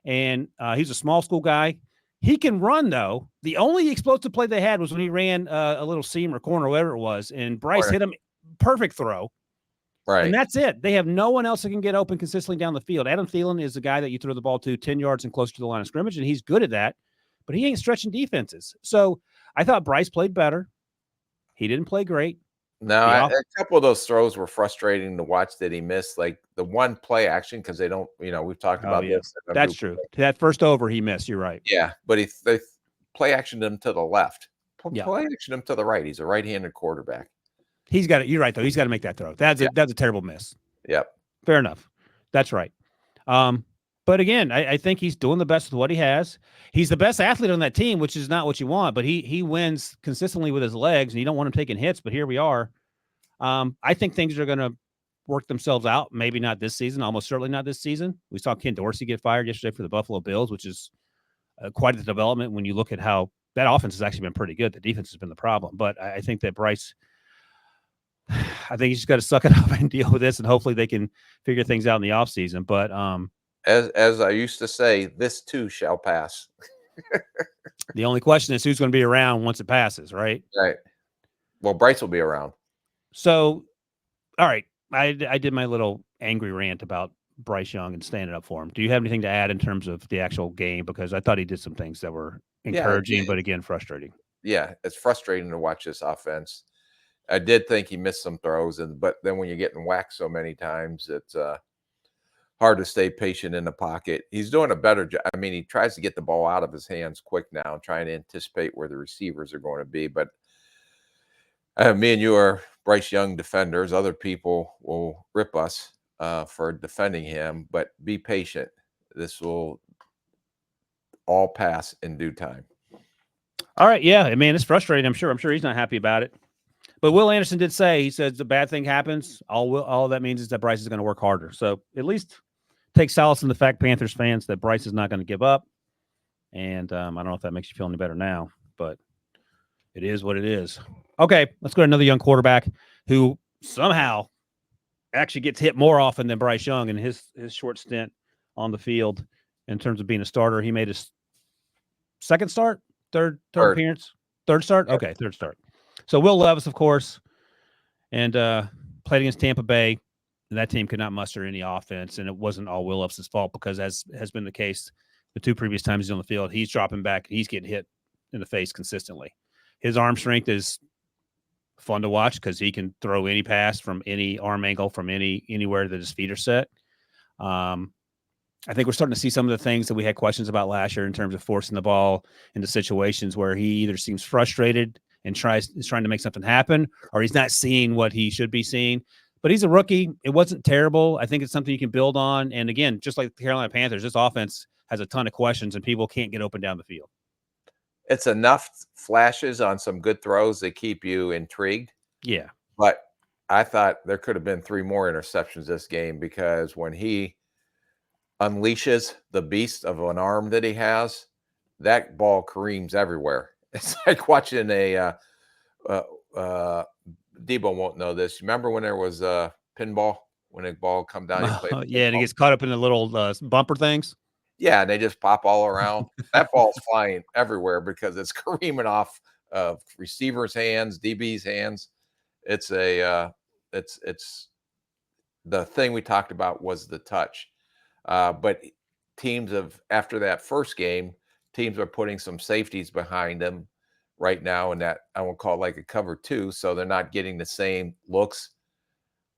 and he's a small school guy. He can run, though. The only explosive play they had was when he ran a little seam or corner, or whatever it was, and Bryce hit him. Perfect throw. Right. And that's it. They have no one else that can get open consistently down the field. Adam Thielen is the guy that you throw the ball to 10 yards and closer to the line of scrimmage, and he's good at that, but he ain't stretching defenses. So I thought Bryce played better. He didn't play great. No, a couple of those throws were frustrating to watch that he missed, like the one play action, because they don't, we've talked about this. That's true. That first over he missed. You're right. Yeah, but they play actioned him to the left. Yeah. Play actioned him to the right. He's a right-handed quarterback. He's got it. You're right, though. He's got to make that throw. That's a terrible miss. Yep. Fair enough. That's right. But again, I think he's doing the best with what he has. He's the best athlete on that team, which is not what you want, but he wins consistently with his legs, and you don't want him taking hits, but here we are. I think things are going to work themselves out. Maybe not this season, almost certainly not this season. We saw Ken Dorsey get fired yesterday for the Buffalo Bills, which is quite a development when you look at how that offense has actually been pretty good. The defense has been the problem. But I think that Bryce – I think he's just got to suck it up and deal with this, and hopefully they can figure things out in the offseason. But as I used to say, this too shall pass. The only question is who's going to be around once it passes, right? Right. Well, Bryce will be around. So, all right, I did my little angry rant about Bryce Young and standing up for him. Do you have anything to add in terms of the actual game? Because I thought he did some things that were encouraging, but again, frustrating. Yeah, it's frustrating to watch this offense. I did think he missed some throws, but then when you're getting whacked so many times, it's hard to stay patient in the pocket. He's doing a better job. I mean, he tries to get the ball out of his hands quick now, trying to anticipate where the receivers are going to be. But me and you are Bryce Young defenders. Other people will rip us for defending him, but be patient. This will all pass in due time. All right. Yeah. I mean, it's frustrating. I'm sure he's not happy about it. But Will Anderson did say, he says the bad thing happens. All that means is that Bryce is going to work harder. So at least take solace in the fact, Panthers fans, that Bryce is not going to give up. And I don't know if that makes you feel any better now, but it is what it is. Okay, let's go to another young quarterback who somehow actually gets hit more often than Bryce Young in his short stint on the field in terms of being a starter. He made his second start, third appearance, third start. Okay, third start. So Will Levis, of course, and played against Tampa Bay, and that team could not muster any offense, and it wasn't all Will Levis's fault because, as has been the case the two previous times he's on the field, he's dropping back, he's getting hit in the face consistently. His arm strength is fun to watch because he can throw any pass from any arm angle from anywhere that his feet are set. I think we're starting to see some of the things that we had questions about last year in terms of forcing the ball into situations where he either seems frustrated and is trying to make something happen, or he's not seeing what he should be seeing. But he's a rookie. It wasn't terrible. I think it's something you can build on. And again, just like the Carolina Panthers, this offense has a ton of questions and people can't get open down the field. It's enough flashes on some good throws that keep you intrigued. Yeah. But I thought there could have been 3 more interceptions this game because when he unleashes the beast of an arm that he has, that ball careens everywhere. It's like watching a Debo won't know this. Remember when there was a pinball, when a ball come down? Yeah, and it gets caught up in the little bumper things. Yeah, and they just pop all around. That ball's flying everywhere because it's careening off of receivers' hands, DB's hands. It's it's the thing we talked about was the touch. But teams after that first game, teams are putting some safeties behind them right now, and that I won't call it like a cover 2, so they're not getting the same looks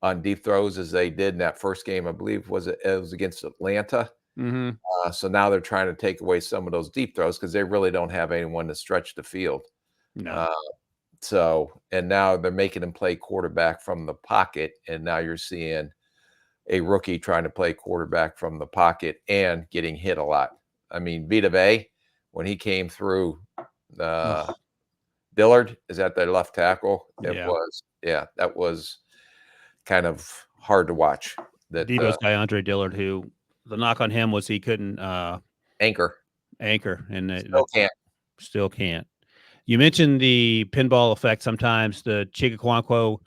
on deep throws as they did in that first game. I believe it was against Atlanta. Mm-hmm. So now they're trying to take away some of those deep throws because they really don't have anyone to stretch the field. No. And now they're making him play quarterback from the pocket, and now you're seeing a rookie trying to play quarterback from the pocket and getting hit a lot. I mean, Vita Vea, when he came through, Dillard is at their left tackle. That was kind of hard to watch. That Debo's guy, Andre Dillard, who the knock on him was he couldn't anchor, and still can't. You mentioned the pinball effect. Sometimes the Chigaquanquo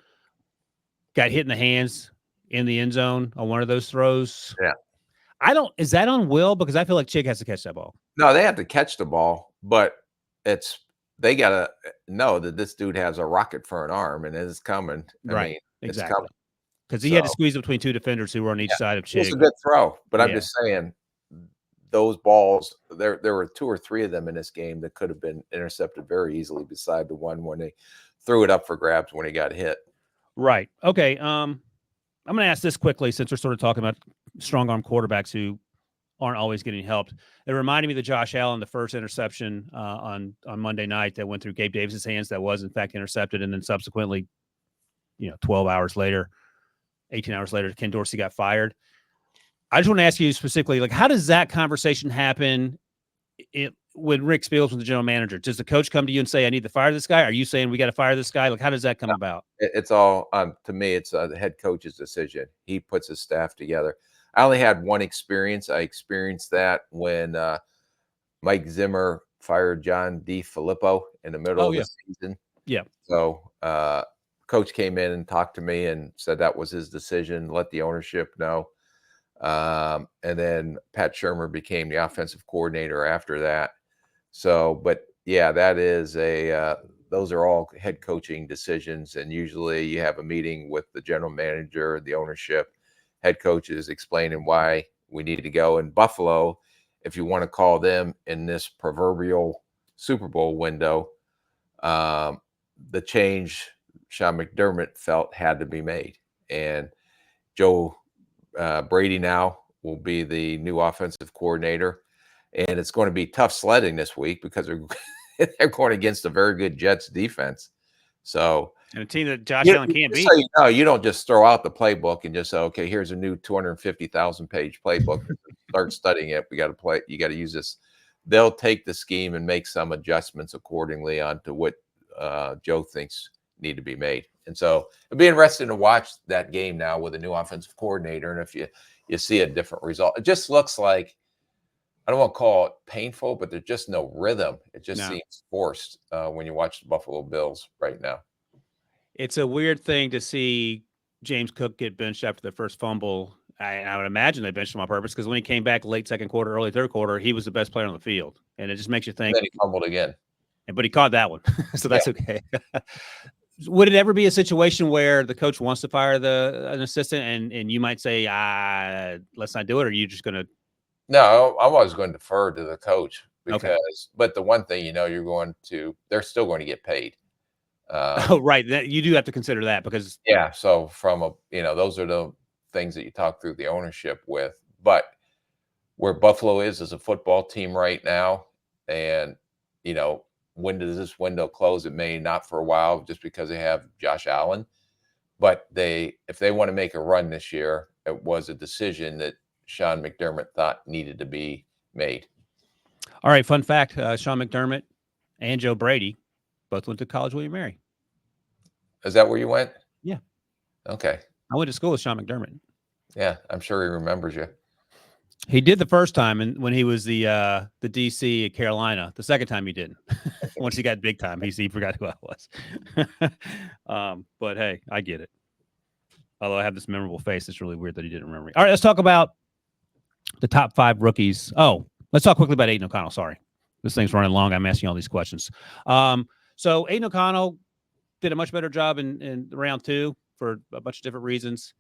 got hit in the hands in the end zone on one of those throws. Yeah. Is that on Will? Because I feel like Chig has to catch that ball. No, they have to catch the ball, but they got to know that this dude has a rocket for an arm and it's coming. Right. Exactly. It's coming. Because he had to squeeze between 2 defenders who were on each side of Chig. It's a good throw, but I'm just saying those balls, there were 2 or 3 of them in this game that could have been intercepted very easily beside the one when they threw it up for grabs when he got hit. Right. Okay. I'm going to ask this quickly since we're sort of talking about strong arm quarterbacks who aren't always getting helped. It reminded me of the Josh Allen, the first interception on Monday night that went through Gabe Davis's hands that was in fact intercepted, and then subsequently, 12 hours later, 18 hours later, Ken Dorsey got fired. I just want to ask you specifically, like, how does that conversation happen when Rick Spielman was the general manager? Does the coach come to you and say, I need to fire this guy? Are you saying we got to fire this guy? Like, how does that come about? It's all, to me, it's the head coach's decision. He puts his staff together. I only had one experience. I experienced that when Mike Zimmer fired John DeFilippo in the middle of the season. Yeah. So coach came in and talked to me and said that was his decision, let the ownership know. And then Pat Shurmur became the offensive coordinator after that. So, but yeah, that is the those are all head coaching decisions. And usually you have a meeting with the general manager, the ownership, head coaches explaining why we need to go. In Buffalo, if you want to call them in this proverbial Super Bowl window, the change Sean McDermott felt had to be made. And Joe Brady now will be the new offensive coordinator. And it's going to be tough sledding this week because they're going against a very good Jets defense. So, and a team that Josh Allen can't beat. So you don't just throw out the playbook and just say, okay, here's a new 250,000 page playbook. Start studying it. We got to play. You got to use this. They'll take the scheme and make some adjustments accordingly onto what Joe thinks need to be made. And so it'll be interesting to watch that game now with a new offensive coordinator. And if you see a different result, it just looks like, I don't want to call it painful, but there's just no rhythm. It just seems forced when you watch the Buffalo Bills right now. It's a weird thing to see James Cook get benched after the first fumble. I would imagine they benched him on purpose because when he came back late second quarter, early third quarter, he was the best player on the field. And it just makes you think. And then he fumbled again. But he caught that one. So that's okay. Would it ever be a situation where the coach wants to fire an assistant and you might say, let's not do it? Or are you just going to? No, I'm always going to defer to the coach because, but the one thing, they're still going to get paid. Oh, right. You do have to consider that because. Yeah. So those are the things that you talk through the ownership with. But where Buffalo is as a football team right now, and, when does this window close? It may not for a while just because they have Josh Allen. But if they want to make a run this year, it was a decision that Sean McDermott thought needed to be made. All right. Fun fact, Sean McDermott and Joe Brady both went to college William & Mary. Is that where you went? Yeah. Okay. I went to school with Sean McDermott. Yeah, I'm sure he remembers you. He did the first time and when he was the DC at Carolina. The second time he didn't. Once he got big time, he forgot who I was. But hey, I get it. Although I have this memorable face, it's really weird that he didn't remember me. All right, let's talk about the top 5 rookies. Oh, let's talk quickly about Aiden O'Connell. Sorry. This thing's running long. I'm asking all these questions. So Aiden O'Connell did a much better job in round 2 for a bunch of different reasons.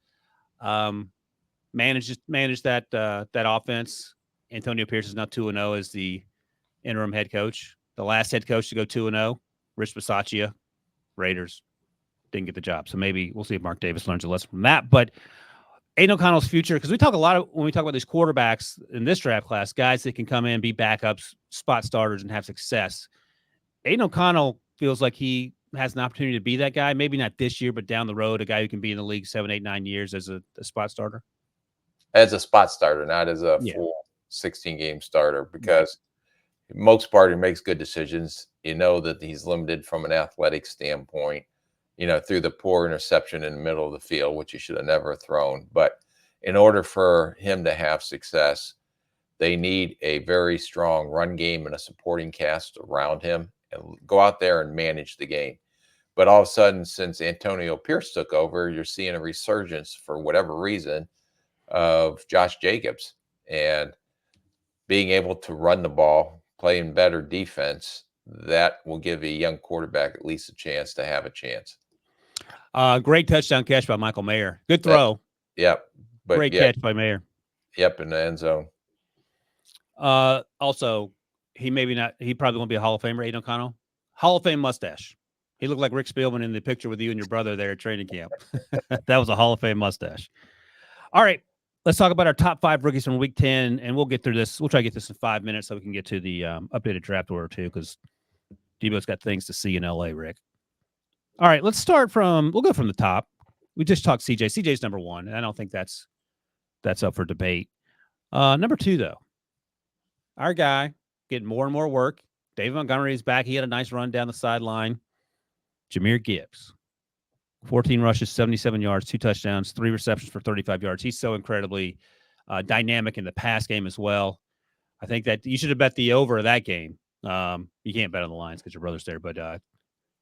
Managed that offense. Antonio Pierce is now 2-0 as the interim head coach. The last head coach to go 2-0, Rich Bisaccia, Raiders, didn't get the job. So maybe we'll see if Mark Davis learns a lesson from that. But Aiden O'Connell's future, because we talk a lot when we talk about these quarterbacks in this draft class, guys that can come in, be backups, spot starters, and have success. Aiden O'Connell feels like he has an opportunity to be that guy. Maybe not this year, but down the road, a guy who can be in the league 7, 8, 9 years as a spot starter. As a spot starter, not as a full 16-game starter, because most part he makes good decisions. That he's limited from an athletic standpoint, through the poor interception in the middle of the field, which he should have never thrown. But in order for him to have success, they need a very strong run game and a supporting cast around him and go out there and manage the game. But all of a sudden, since Antonio Pierce took over, you're seeing a resurgence for whatever reason of Josh Jacobs and being able to run the ball, playing better defense. That will give a young quarterback at least a chance to have a chance. Great touchdown catch by Michael Mayer. Good throw. Yep. But great catch by Mayer. Yep, in the end zone. Also, he probably won't be a Hall of Famer, Aiden O'Connell. Hall of Fame mustache. He looked like Rick Spielman in the picture with you and your brother there at training camp. That was a Hall of Fame mustache. All right. Let's talk about our top 5 rookies from week 10, and we'll get through this. We'll try to get this in 5 minutes so we can get to the updated draft order too, because Debo's got things to see in LA, Rick. All right, we'll go from the top. We just talked CJ. CJ's number 1, and I don't think that's up for debate. Number 2, though, our guy getting more and more work. David Montgomery is back. He had a nice run down the sideline. Jahmyr Gibbs. 14 rushes, 77 yards, 2 touchdowns, 3 receptions for 35 yards. He's so incredibly dynamic in the pass game as well. I think that you should have bet the over of that game. You can't bet on the lines because your brother's there, but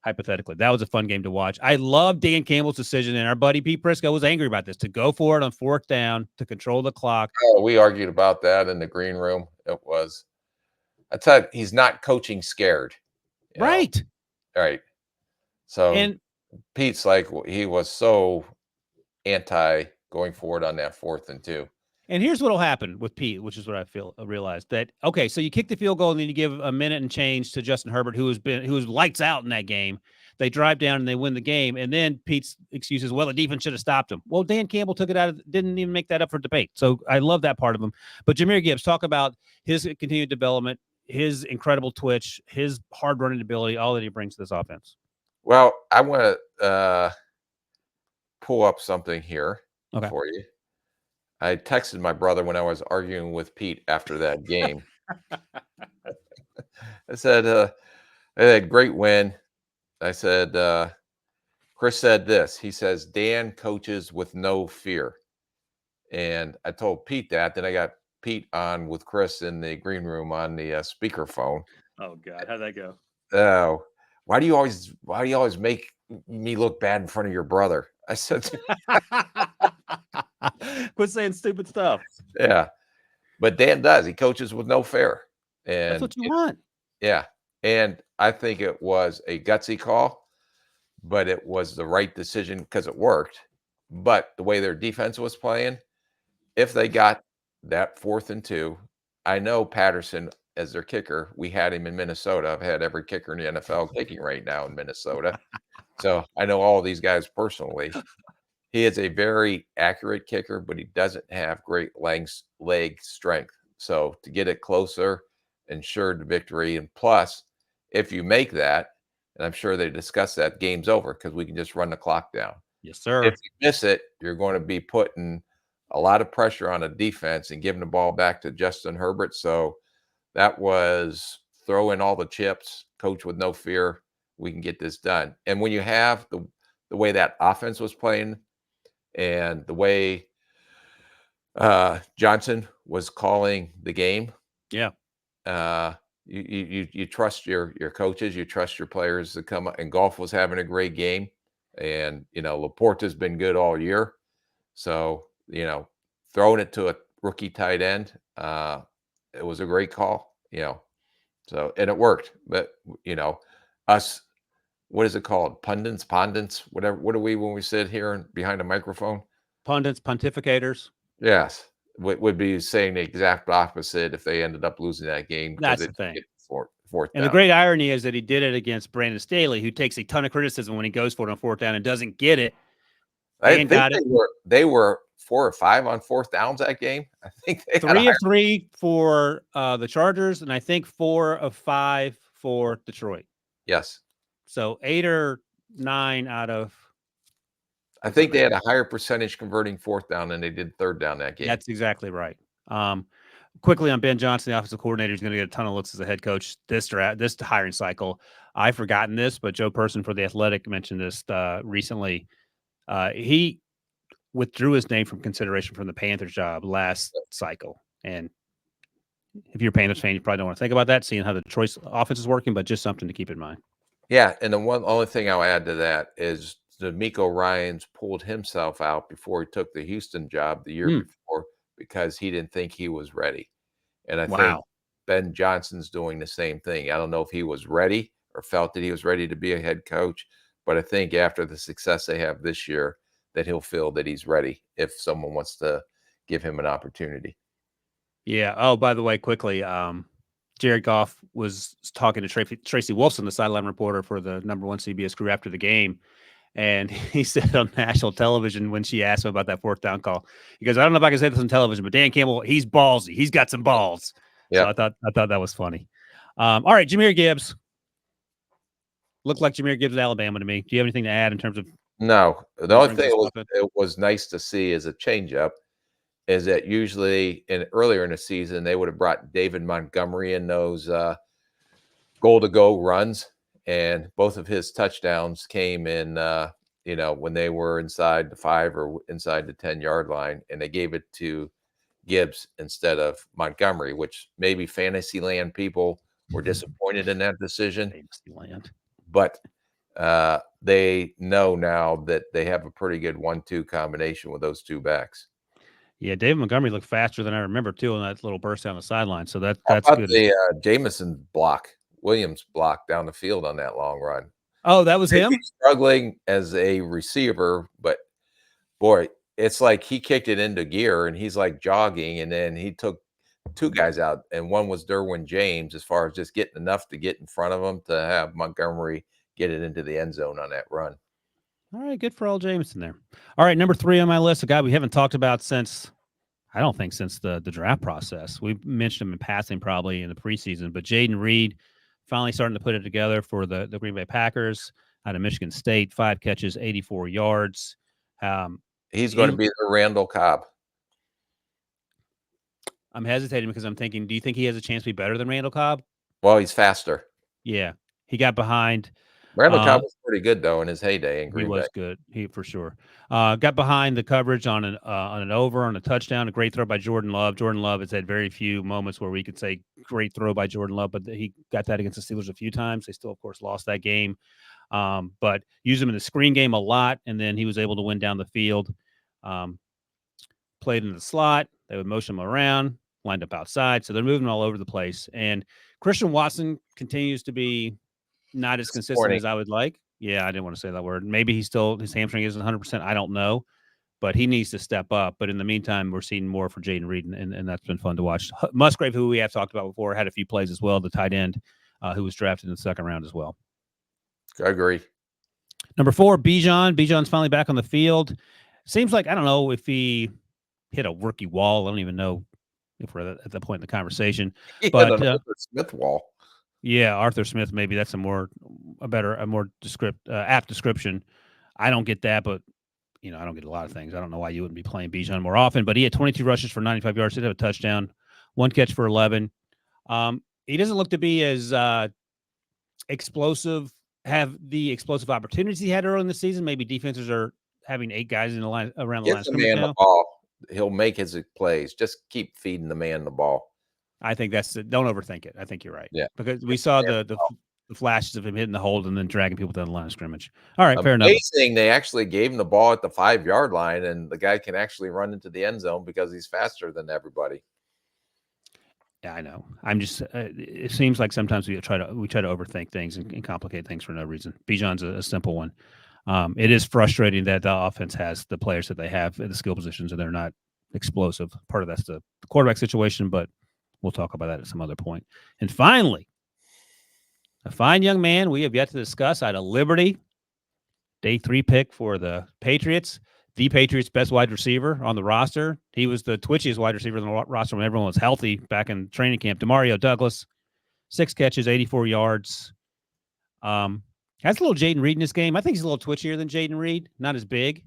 hypothetically, that was a fun game to watch. I love Dan Campbell's decision, and our buddy Pete Prisco was angry about this, to go for it on 4th down to control the clock. Oh, we argued about that in the green room. It was, I tell you, he's not coaching scared. Right. All right. So And Pete's like, he was so anti going forward on that 4th and 2. And here's what'll happen with Pete, which is what I realized that, okay, so you kick the field goal and then you give a minute and change to Justin Herbert, who was lights out in that game. They drive down and they win the game. And then Pete's excuse is, well, the defense should have stopped him. Well, Dan Campbell took it out didn't even make that up for debate. So I love that part of him. But Jahmyr Gibbs, talk about his continued development, his incredible twitch, his hard running ability, all that he brings to this offense. Well, I want to pull up something here Okay. for you. I texted my brother when I was arguing with Pete after that game. I said, they had a great win. I said, Chris said this. He says, Dan coaches with no fear. And I told Pete that. Then I got Pete on with Chris in the green room on the speakerphone. Oh, God. How'd that go? Oh, why do you always make me look bad in front of your brother? I said, quit saying stupid stuff. yeah, but Dan does. He coaches with no fear, and That's what you want. Yeah, and I think it was a gutsy call, but it was the right decision because it worked. But the way their defense was playing, if they got that 4th and 2, I know Patterson as their kicker. We had him in Minnesota. I've had every kicker in the NFL kicking right now in Minnesota. So I know all these guys personally. He is a very accurate kicker, but he doesn't have great leg strength. So to get it closer, ensured the victory. And plus, if you make that, and I'm sure they discussed that, game's over because we can just run the clock down. Yes, sir. If you miss it, you're going to be putting a lot of pressure on a defense and giving the ball back to Justin Herbert. So that was throw in all the chips, coach with no fear. We can get this done. And when you have the way that offense was playing and the way Johnson was calling the game, yeah, you trust your coaches, you trust your players to come up. And Goff was having a great game, and Laporta's been good all year. So throwing it to a rookie tight end, it was a great call. So and it worked. But us, what is it called? Pundits, whatever. What are we when we sit here behind a microphone? Pundits, pontificators. Yes, would be saying the exact opposite if they ended up losing that game. That's the thing. Fourth and down. the great irony is that he did it against Brandon Staley, who takes a ton of criticism when he goes for it on 4th down and doesn't get it. I think they were 4 or 5 on 4th downs that game. I think they 3 of 3 for the Chargers, and I think 4 of 5 for Detroit. Yes. So 8 or 9 out of. I think they had a higher percentage converting 4th down than they did 3rd down that game. That's exactly right. Quickly on Ben Johnson, the offensive coordinator, is going to get a ton of looks as a head coach this hiring cycle. I've forgotten this, but Joe Person for The Athletic mentioned this recently. He withdrew his name from consideration from the Panthers job last cycle. And if you're a Panthers fan, you probably don't want to think about that, seeing how the Detroit offense is working, but just something to keep in mind. Yeah, and the only thing I'll add to that is D'Amico Ryans pulled himself out before he took the Houston job the year before because he didn't think he was ready. And I think Ben Johnson's doing the same thing. I don't know if he was ready or felt that he was ready to be a head coach, but I think after the success they have this year, that he'll feel that he's ready if someone wants to give him an opportunity. Yeah. Oh, by the way, quickly, Jared Goff was talking to Tracy Wolfson, the sideline reporter for the #1 CBS crew after the game. And he said on national television when she asked him about that 4th down call, he goes, I don't know if I can say this on television, but Dan Campbell, he's ballsy. He's got some balls. Yeah. So I thought that was funny. All right, Jahmyr Gibbs. Looked like Jahmyr Gibbs at Alabama to me. Do you have anything to add in terms of? No. The only thing it was nice to see as a changeup is that usually earlier in the season, they would have brought David Montgomery in those goal-to-go runs. And both of his touchdowns came in, when they were inside the 5 or inside the 10-yard line, and they gave it to Gibbs instead of Montgomery, which maybe Fantasyland people were disappointed in that decision. Fantasyland. But they know now that they have a pretty good 1-2 combination with those two backs. Yeah, David Montgomery looked faster than I remember, too, on that little burst down the sideline. So that's How about good. The Jamison block, Williams block down the field on that long run. Oh, that was him? Maybe struggling as a receiver, but boy, it's like he kicked it into gear and he's like jogging, and then he took 2 guys out, and one was Derwin James as far as just getting enough to get in front of him to have Montgomery get it into the end zone on that run. All right, good for old Jameson there. All right, number 3 on my list, a guy we haven't talked about since the draft process. We mentioned him in passing probably in the preseason, but Jayden Reed finally starting to put it together for the Green Bay Packers out of Michigan State, 5 catches, 84 yards. He's going to be the Randall Cobb. I'm hesitating because I'm thinking, do you think he has a chance to be better than Randall Cobb? Well, he's faster. Yeah, he got behind. Randall Cobb was pretty good though in his heyday in Green Bay. He was good. He for sure got behind the coverage on an over on a touchdown. A great throw by Jordan Love. Jordan Love has had very few moments where we could say great throw by Jordan Love, but he got that against the Steelers a few times. They still, of course, lost that game, but used him in the screen game a lot, and then he was able to win down the field. Played in the slot. They would motion him around, lined up outside, so they're moving all over the place. And Christian Watson continues to be not as consistent as I would like. Yeah, I didn't want to say that word. Maybe his hamstring isn't 100%. I don't know, but he needs to step up. But in the meantime, we're seeing more for Jayden Reed, and that's been fun to watch. Musgrave, who we have talked about before, had a few plays as well, the tight end who was drafted in the second round as well. I agree. Number 4, Bijan. Bijan's finally back on the field. Seems like, I don't know if he hit a rookie wall. I don't even know if we're at that point in the conversation. But Arthur Smith wall. Yeah, Arthur Smith. Maybe that's a more apt description. I don't get that, but I don't get a lot of things. I don't know why you wouldn't be playing Bijan more often. But he had 22 rushes for 95 yards. Did have a touchdown, 1 catch for 11. He doesn't look to be as explosive. Have the explosive opportunities he had early in the season. Maybe defenses are having 8 guys in the line around the line of scrimmage now. The ball. He'll make his plays. Just keep feeding the man the ball. I think don't overthink it. I think you're right. Yeah. Because we saw the flashes of him hitting the hold and then dragging people down the line of scrimmage. All right, fair enough. Amazing. They actually gave him the ball at the 5-yard line, and the guy can actually run into the end zone because he's faster than everybody. Yeah, I know. I'm just. It seems like sometimes we try to overthink things and complicate things for no reason. Bijan's a simple one. It is frustrating that the offense has the players that they have at the skill positions and they're not explosive. Part of that's the quarterback situation, but we'll talk about that at some other point. And finally, a fine young man we have yet to discuss out of Liberty, day 3 pick for the Patriots. The Patriots' best wide receiver on the roster. He was the twitchiest wide receiver on the roster when everyone was healthy back in training camp. Demario Douglas, 6 catches, 84 yards. Has a little Jayden Reed in this game. I think he's a little twitchier than Jayden Reed. Not as big.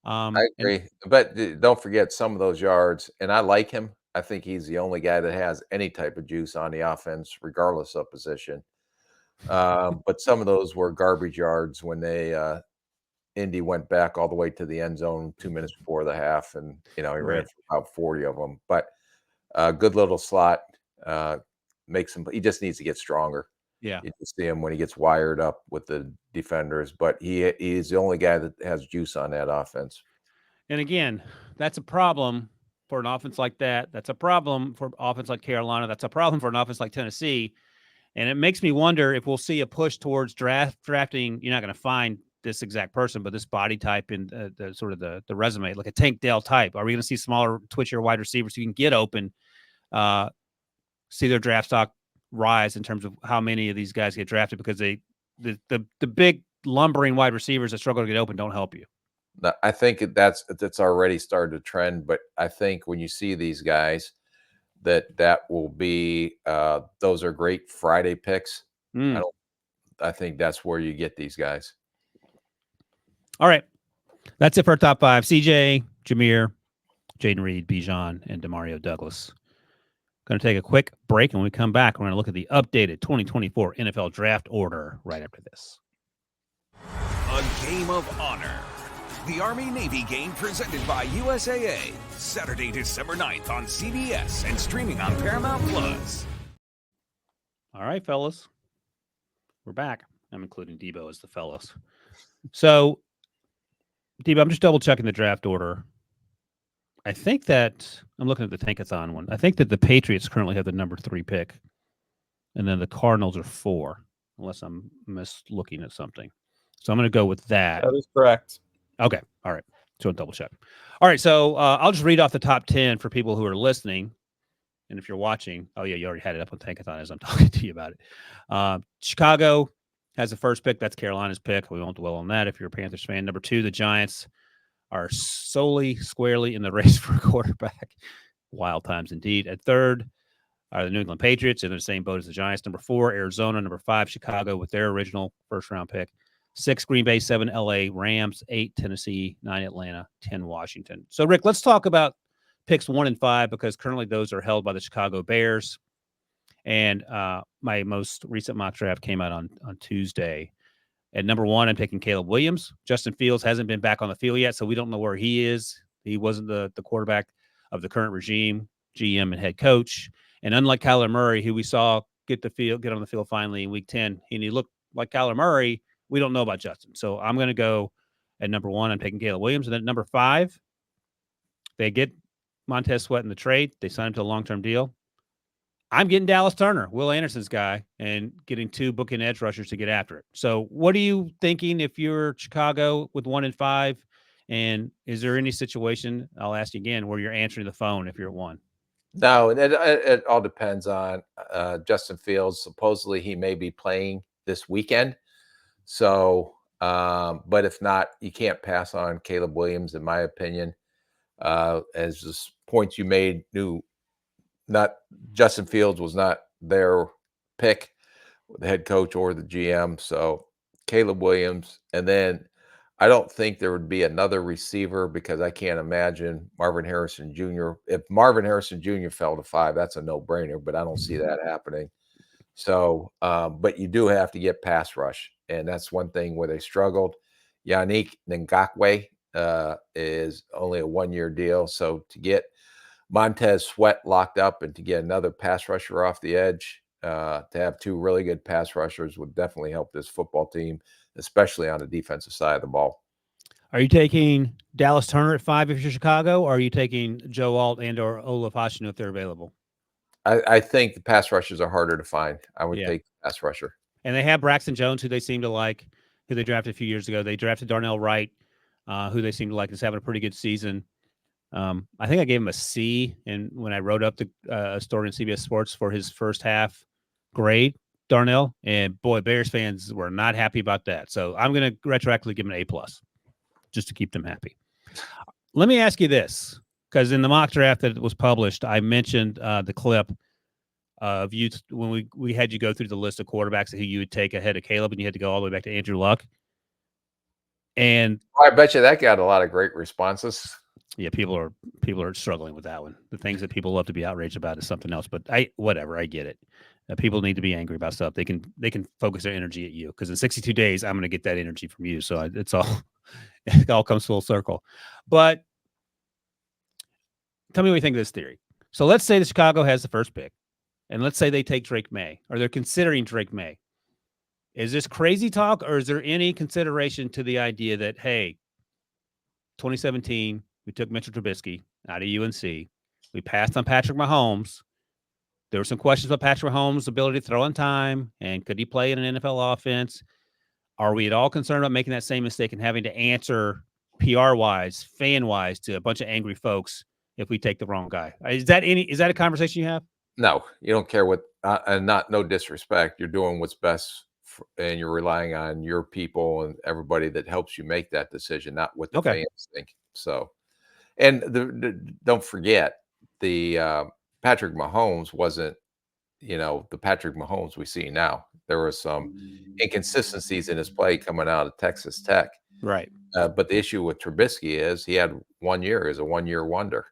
I agree. But don't forget some of those yards, and I like him. I think he's the only guy that has any type of juice on the offense, regardless of position. But some of those were garbage yards when Indy went back all the way to the end zone 2 minutes before the half, and he ran for about 40 of them. But good little slot makes him. He just needs to get stronger. Yeah, you can see him when he gets wired up with the defenders, but he's the only guy that has juice on that offense. And again, that's a problem for an offense like that. That's a problem for an offense like Carolina. That's a problem for an offense like Tennessee. And it makes me wonder if we'll see a push towards drafting. You're not going to find this exact person, but this body type and the sort of the resume, like a Tank Dell type. Are we going to see smaller, twitchier wide receivers who can get open, see their draft stock rise in terms of how many of these guys get drafted because the big lumbering wide receivers that struggle to get open don't help you? I think that's already started to trend, but I think when you see these guys, that will be those are great Friday picks. I think that's where you get these guys. All right, that's it for our top 5: CJ, Jameer, Jayden Reed, Bijan, and Demario Douglas. Going to take a quick break, and when we come back, we're going to look at the updated 2024 NFL draft order right after this. A game of honor. The Army-Navy game presented by USAA. Saturday, December 9th on CBS and streaming on Paramount+. All right, fellas. We're back. I'm including Debo as the fellas. So, Debo, I'm just double-checking the draft order. I think that I'm looking at the Tankathon one. I think that the Patriots currently have the number 3 pick, and then the Cardinals are 4. unless I'm mislooking at something. So I'm going to go with that. That is correct. Okay. All right. So I'll double check. All right. So I'll just read off the top 10 for people who are listening. And if you're watching, oh, yeah, you already had it up on Tankathon as I'm talking to you about it. Chicago has the first pick. That's Carolina's pick. We won't dwell on that if you're a Panthers fan. Number 2, the Giants are squarely in the race for a quarterback. Wild times indeed. At 3rd are the New England Patriots in the same boat as the Giants. Number 4, Arizona. Number 5, Chicago with their original first-round pick. 6, Green Bay. 7, L.A. Rams. 8, Tennessee. 9, Atlanta. 10, Washington. So, Rick, let's talk about picks 1 and 5 because currently those are held by the Chicago Bears. And my most recent mock draft came out on Tuesday. At number 1, I'm taking Caleb Williams. Justin Fields hasn't been back on the field yet, so we don't know where he is. He wasn't the quarterback of the current regime, GM and head coach. And unlike Kyler Murray, who we saw get on the field finally in week 10, and he looked like Kyler Murray, we don't know about Justin. So I'm going to go at number 1. I'm taking Caleb Williams. And then at number 5, they get Montez Sweat in the trade. They signed him to a long-term deal. I'm getting Dallas Turner, Will Anderson's guy, and getting 2 bookend edge rushers to get after it. So what are you thinking if you're Chicago with 1 and 5? And is there any situation, I'll ask you again, where you're answering the phone if you're at 1? No, it all depends on Justin Fields. Supposedly he may be playing this weekend. So, but if not, you can't pass on Caleb Williams, in my opinion. As the points you made, not Justin Fields was not their pick, the head coach or the GM. So Caleb Williams, and then I don't think there would be another receiver because I can't imagine Marvin Harrison Jr. If Marvin Harrison Jr. fell to 5, that's a no-brainer, but I don't see that happening. So, but you do have to get pass rush, and that's one thing where they struggled. Yannick Ngakoue is only a 1-year deal, so to get Montez Sweat locked up and to get another pass rusher off the edge, to have 2 really good pass rushers would definitely help this football team, especially on the defensive side of the ball. Are you taking Dallas Turner at 5 if you're Chicago, or are you taking Joe Alt and or Olaf Hashinu if they're available? I think the pass rushers are harder to find. I would take the pass rusher. And they have Braxton Jones, who they seem to like, who they drafted a few years ago. They drafted Darnell Wright, who they seem to like, is having a pretty good season. I think I gave him a C, and when I wrote up a story in CBS Sports for his first half grade, Darnell, and boy, Bears fans were not happy about that. So I'm going to retroactively give him an A+, just to keep them happy. Let me ask you this, because in the mock draft that was published, I mentioned the clip of you when we had you go through the list of quarterbacks who you would take ahead of Caleb, and you had to go all the way back to Andrew Luck. And I bet you that got a lot of great responses. Yeah, people are struggling with that one. The things that people love to be outraged about is something else. But I get it. People need to be angry about stuff. They can focus their energy at you, because in 62 days I'm going to get that energy from you. So it all comes full circle. But tell me what you think of this theory. So let's say that Chicago has the first pick, and let's say they take Drake May, or they're considering Drake May. Is this crazy talk, or is there any consideration to the idea that, hey, 2017, we took Mitchell Trubisky out of UNC. We passed on Patrick Mahomes. There were some questions about Patrick Mahomes' ability to throw on time, and could he play in an NFL offense? Are we at all concerned about making that same mistake and having to answer PR-wise, fan-wise, to a bunch of angry folks if we take the wrong guy? Is that a conversation you have? No, you don't care what, and no disrespect. You're doing what's best, and you're relying on your people and everybody that helps you make that decision, not what the fans think. So, and don't forget, the Patrick Mahomes wasn't, the Patrick Mahomes we see now. There were some inconsistencies in his play coming out of Texas Tech. Right. But the issue with Trubisky is he had 1 year, is a 1-year wonder,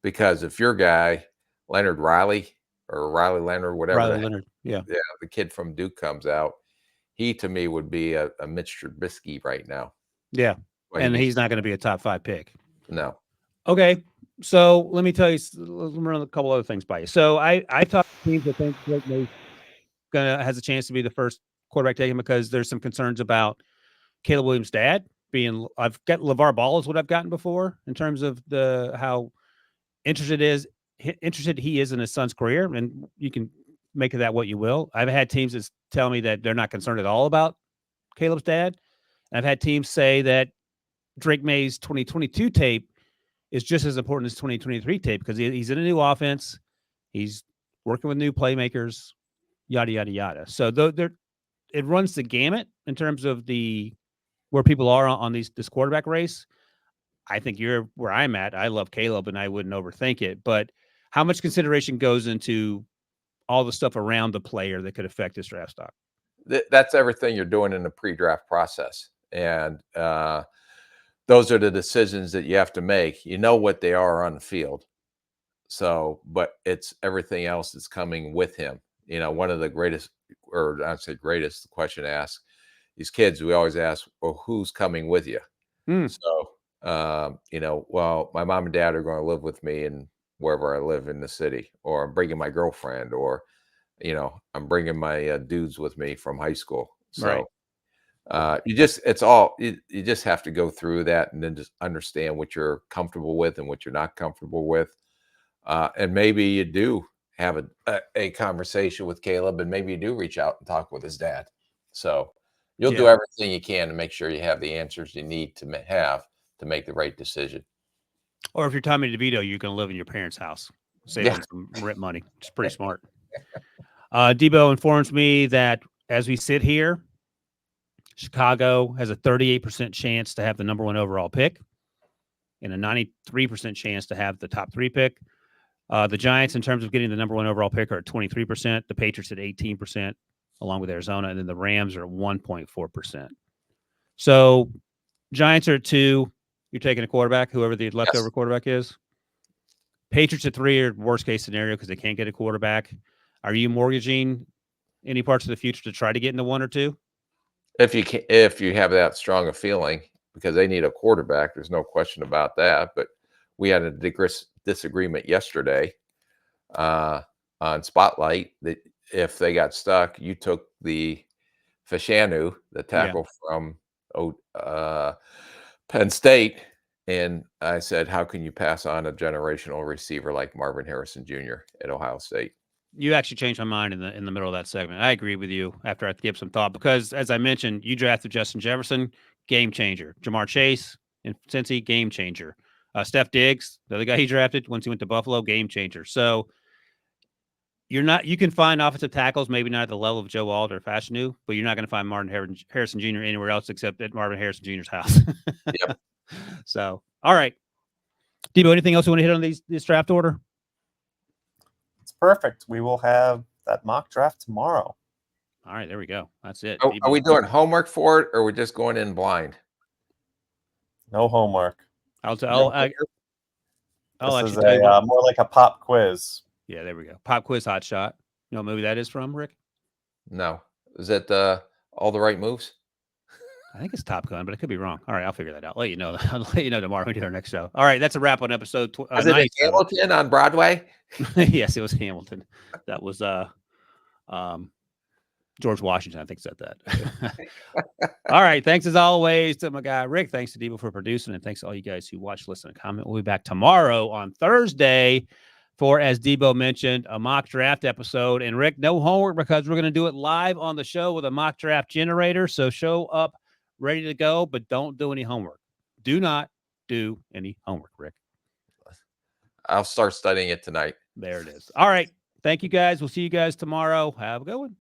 because if your guy, Leonard Riley, or Riley Leonard, whatever, Leonard, yeah, the kid from Duke comes out, he to me would be a Mitch Trubisky right now. Yeah, and he's not going to be a top 5 pick. No. Okay, so let me tell you, let me run a couple other things by you. So I thought teams that think Drake May has a chance to be the first quarterback taken because there's some concerns about Caleb Williams' dad being. I've got LeVar Ball is what I've gotten before in terms of how interested he is in his son's career, and you can make of that what you will. I've had teams that tell me that they're not concerned at all about Caleb's dad. And I've had teams say that Drake May's 2022 tape is just as important as 2023 tape because he's in a new offense. He's working with new playmakers, yada, yada, yada. So it runs the gamut in terms of where people are on this quarterback race. I think you're where I'm at. I love Caleb and I wouldn't overthink it. But how much consideration goes into all the stuff around the player that could affect his draft stock? That's everything you're doing in the pre-draft process. And those are the decisions that you have to make. You know what they are on the field. So, but it's everything else that's coming with him. You know, one of the greatest, or I'd say greatest, the question asked these kids, we always ask, well, who's coming with you? So, you know, well, my mom and dad are going to live with me and wherever I live in the city, or I'm bringing my girlfriend, or, you know, I'm bringing my dudes with me from high school. So you just have to go through that and then just understand what you're comfortable with and what you're not comfortable with. And maybe you do have a conversation with Caleb, and maybe you do reach out and talk with his dad. So you'll do everything you can to make sure you have the answers you need to have to make the right decision. Or if you're Tommy DeVito, you're going to live in your parents' house, saving some rent money. It's pretty smart. Debo informs me that as we sit here, Chicago has a 38% chance to have the number 1 overall pick and a 93% chance to have the top 3 pick. The Giants, in terms of getting the number 1 overall pick, are at 23%. The Patriots at 18%, along with Arizona. And then the Rams are at 1.4%. So Giants are at 2. You're taking a quarterback, whoever the leftover quarterback is. Patriots at 3 are worst case scenario because they can't get a quarterback. Are you mortgaging any parts of the future to try to get into 1 or 2? If you have that strong a feeling, because they need a quarterback, there's no question about that. But we had a disagreement yesterday on Spotlight that if they got stuck, you took the Fashanu, the tackle from Penn State, and I said, how can you pass on a generational receiver like Marvin Harrison Jr. at Ohio State? You actually changed my mind in the middle of that segment. I agree with you after I give some thought because, as I mentioned, you drafted Justin Jefferson, game changer. Jamar Chase in Cincy, game changer. Steph Diggs, the other guy he drafted once he went to Buffalo, game changer. So you can find offensive tackles, maybe not at the level of Joe Alt or Fashanu, but you're not going to find Marvin Harrison Jr. anywhere else except at Marvin Harrison Jr.'s house. Yep. So, all right. Debo, anything else you want to hit on this draft order? It's perfect. We will have that mock draft tomorrow. All right, there we go. That's it. Oh, are we doing homework for it, or are we just going in blind? No homework. I'll This actually is tell you what. more like a pop quiz. Yeah, there we go. Pop quiz hot shot. You know what movie that is from, Rick? No. Is it All the Right Moves? I think it's Top Gun, but I could be wrong. All right, I'll figure that out. I'll let you know. I'll let you know tomorrow when we do our next show. All right, that's a wrap on episode. Is it in Hamilton on Broadway? Yes, it was Hamilton. That was George Washington, I think, said that. All right, thanks as always to my guy Rick. Thanks to Debo for producing, and thanks to all you guys who watch, listen, and comment. We'll be back tomorrow on Thursday for, as Debo mentioned, a mock draft episode. And Rick, no homework because we're going to do it live on the show with a mock draft generator. So show up ready to go, but don't do any homework. Do not do any homework, Rick. I'll start studying it tonight. There it is. All right. Thank you, guys. We'll see you guys tomorrow. Have a good one.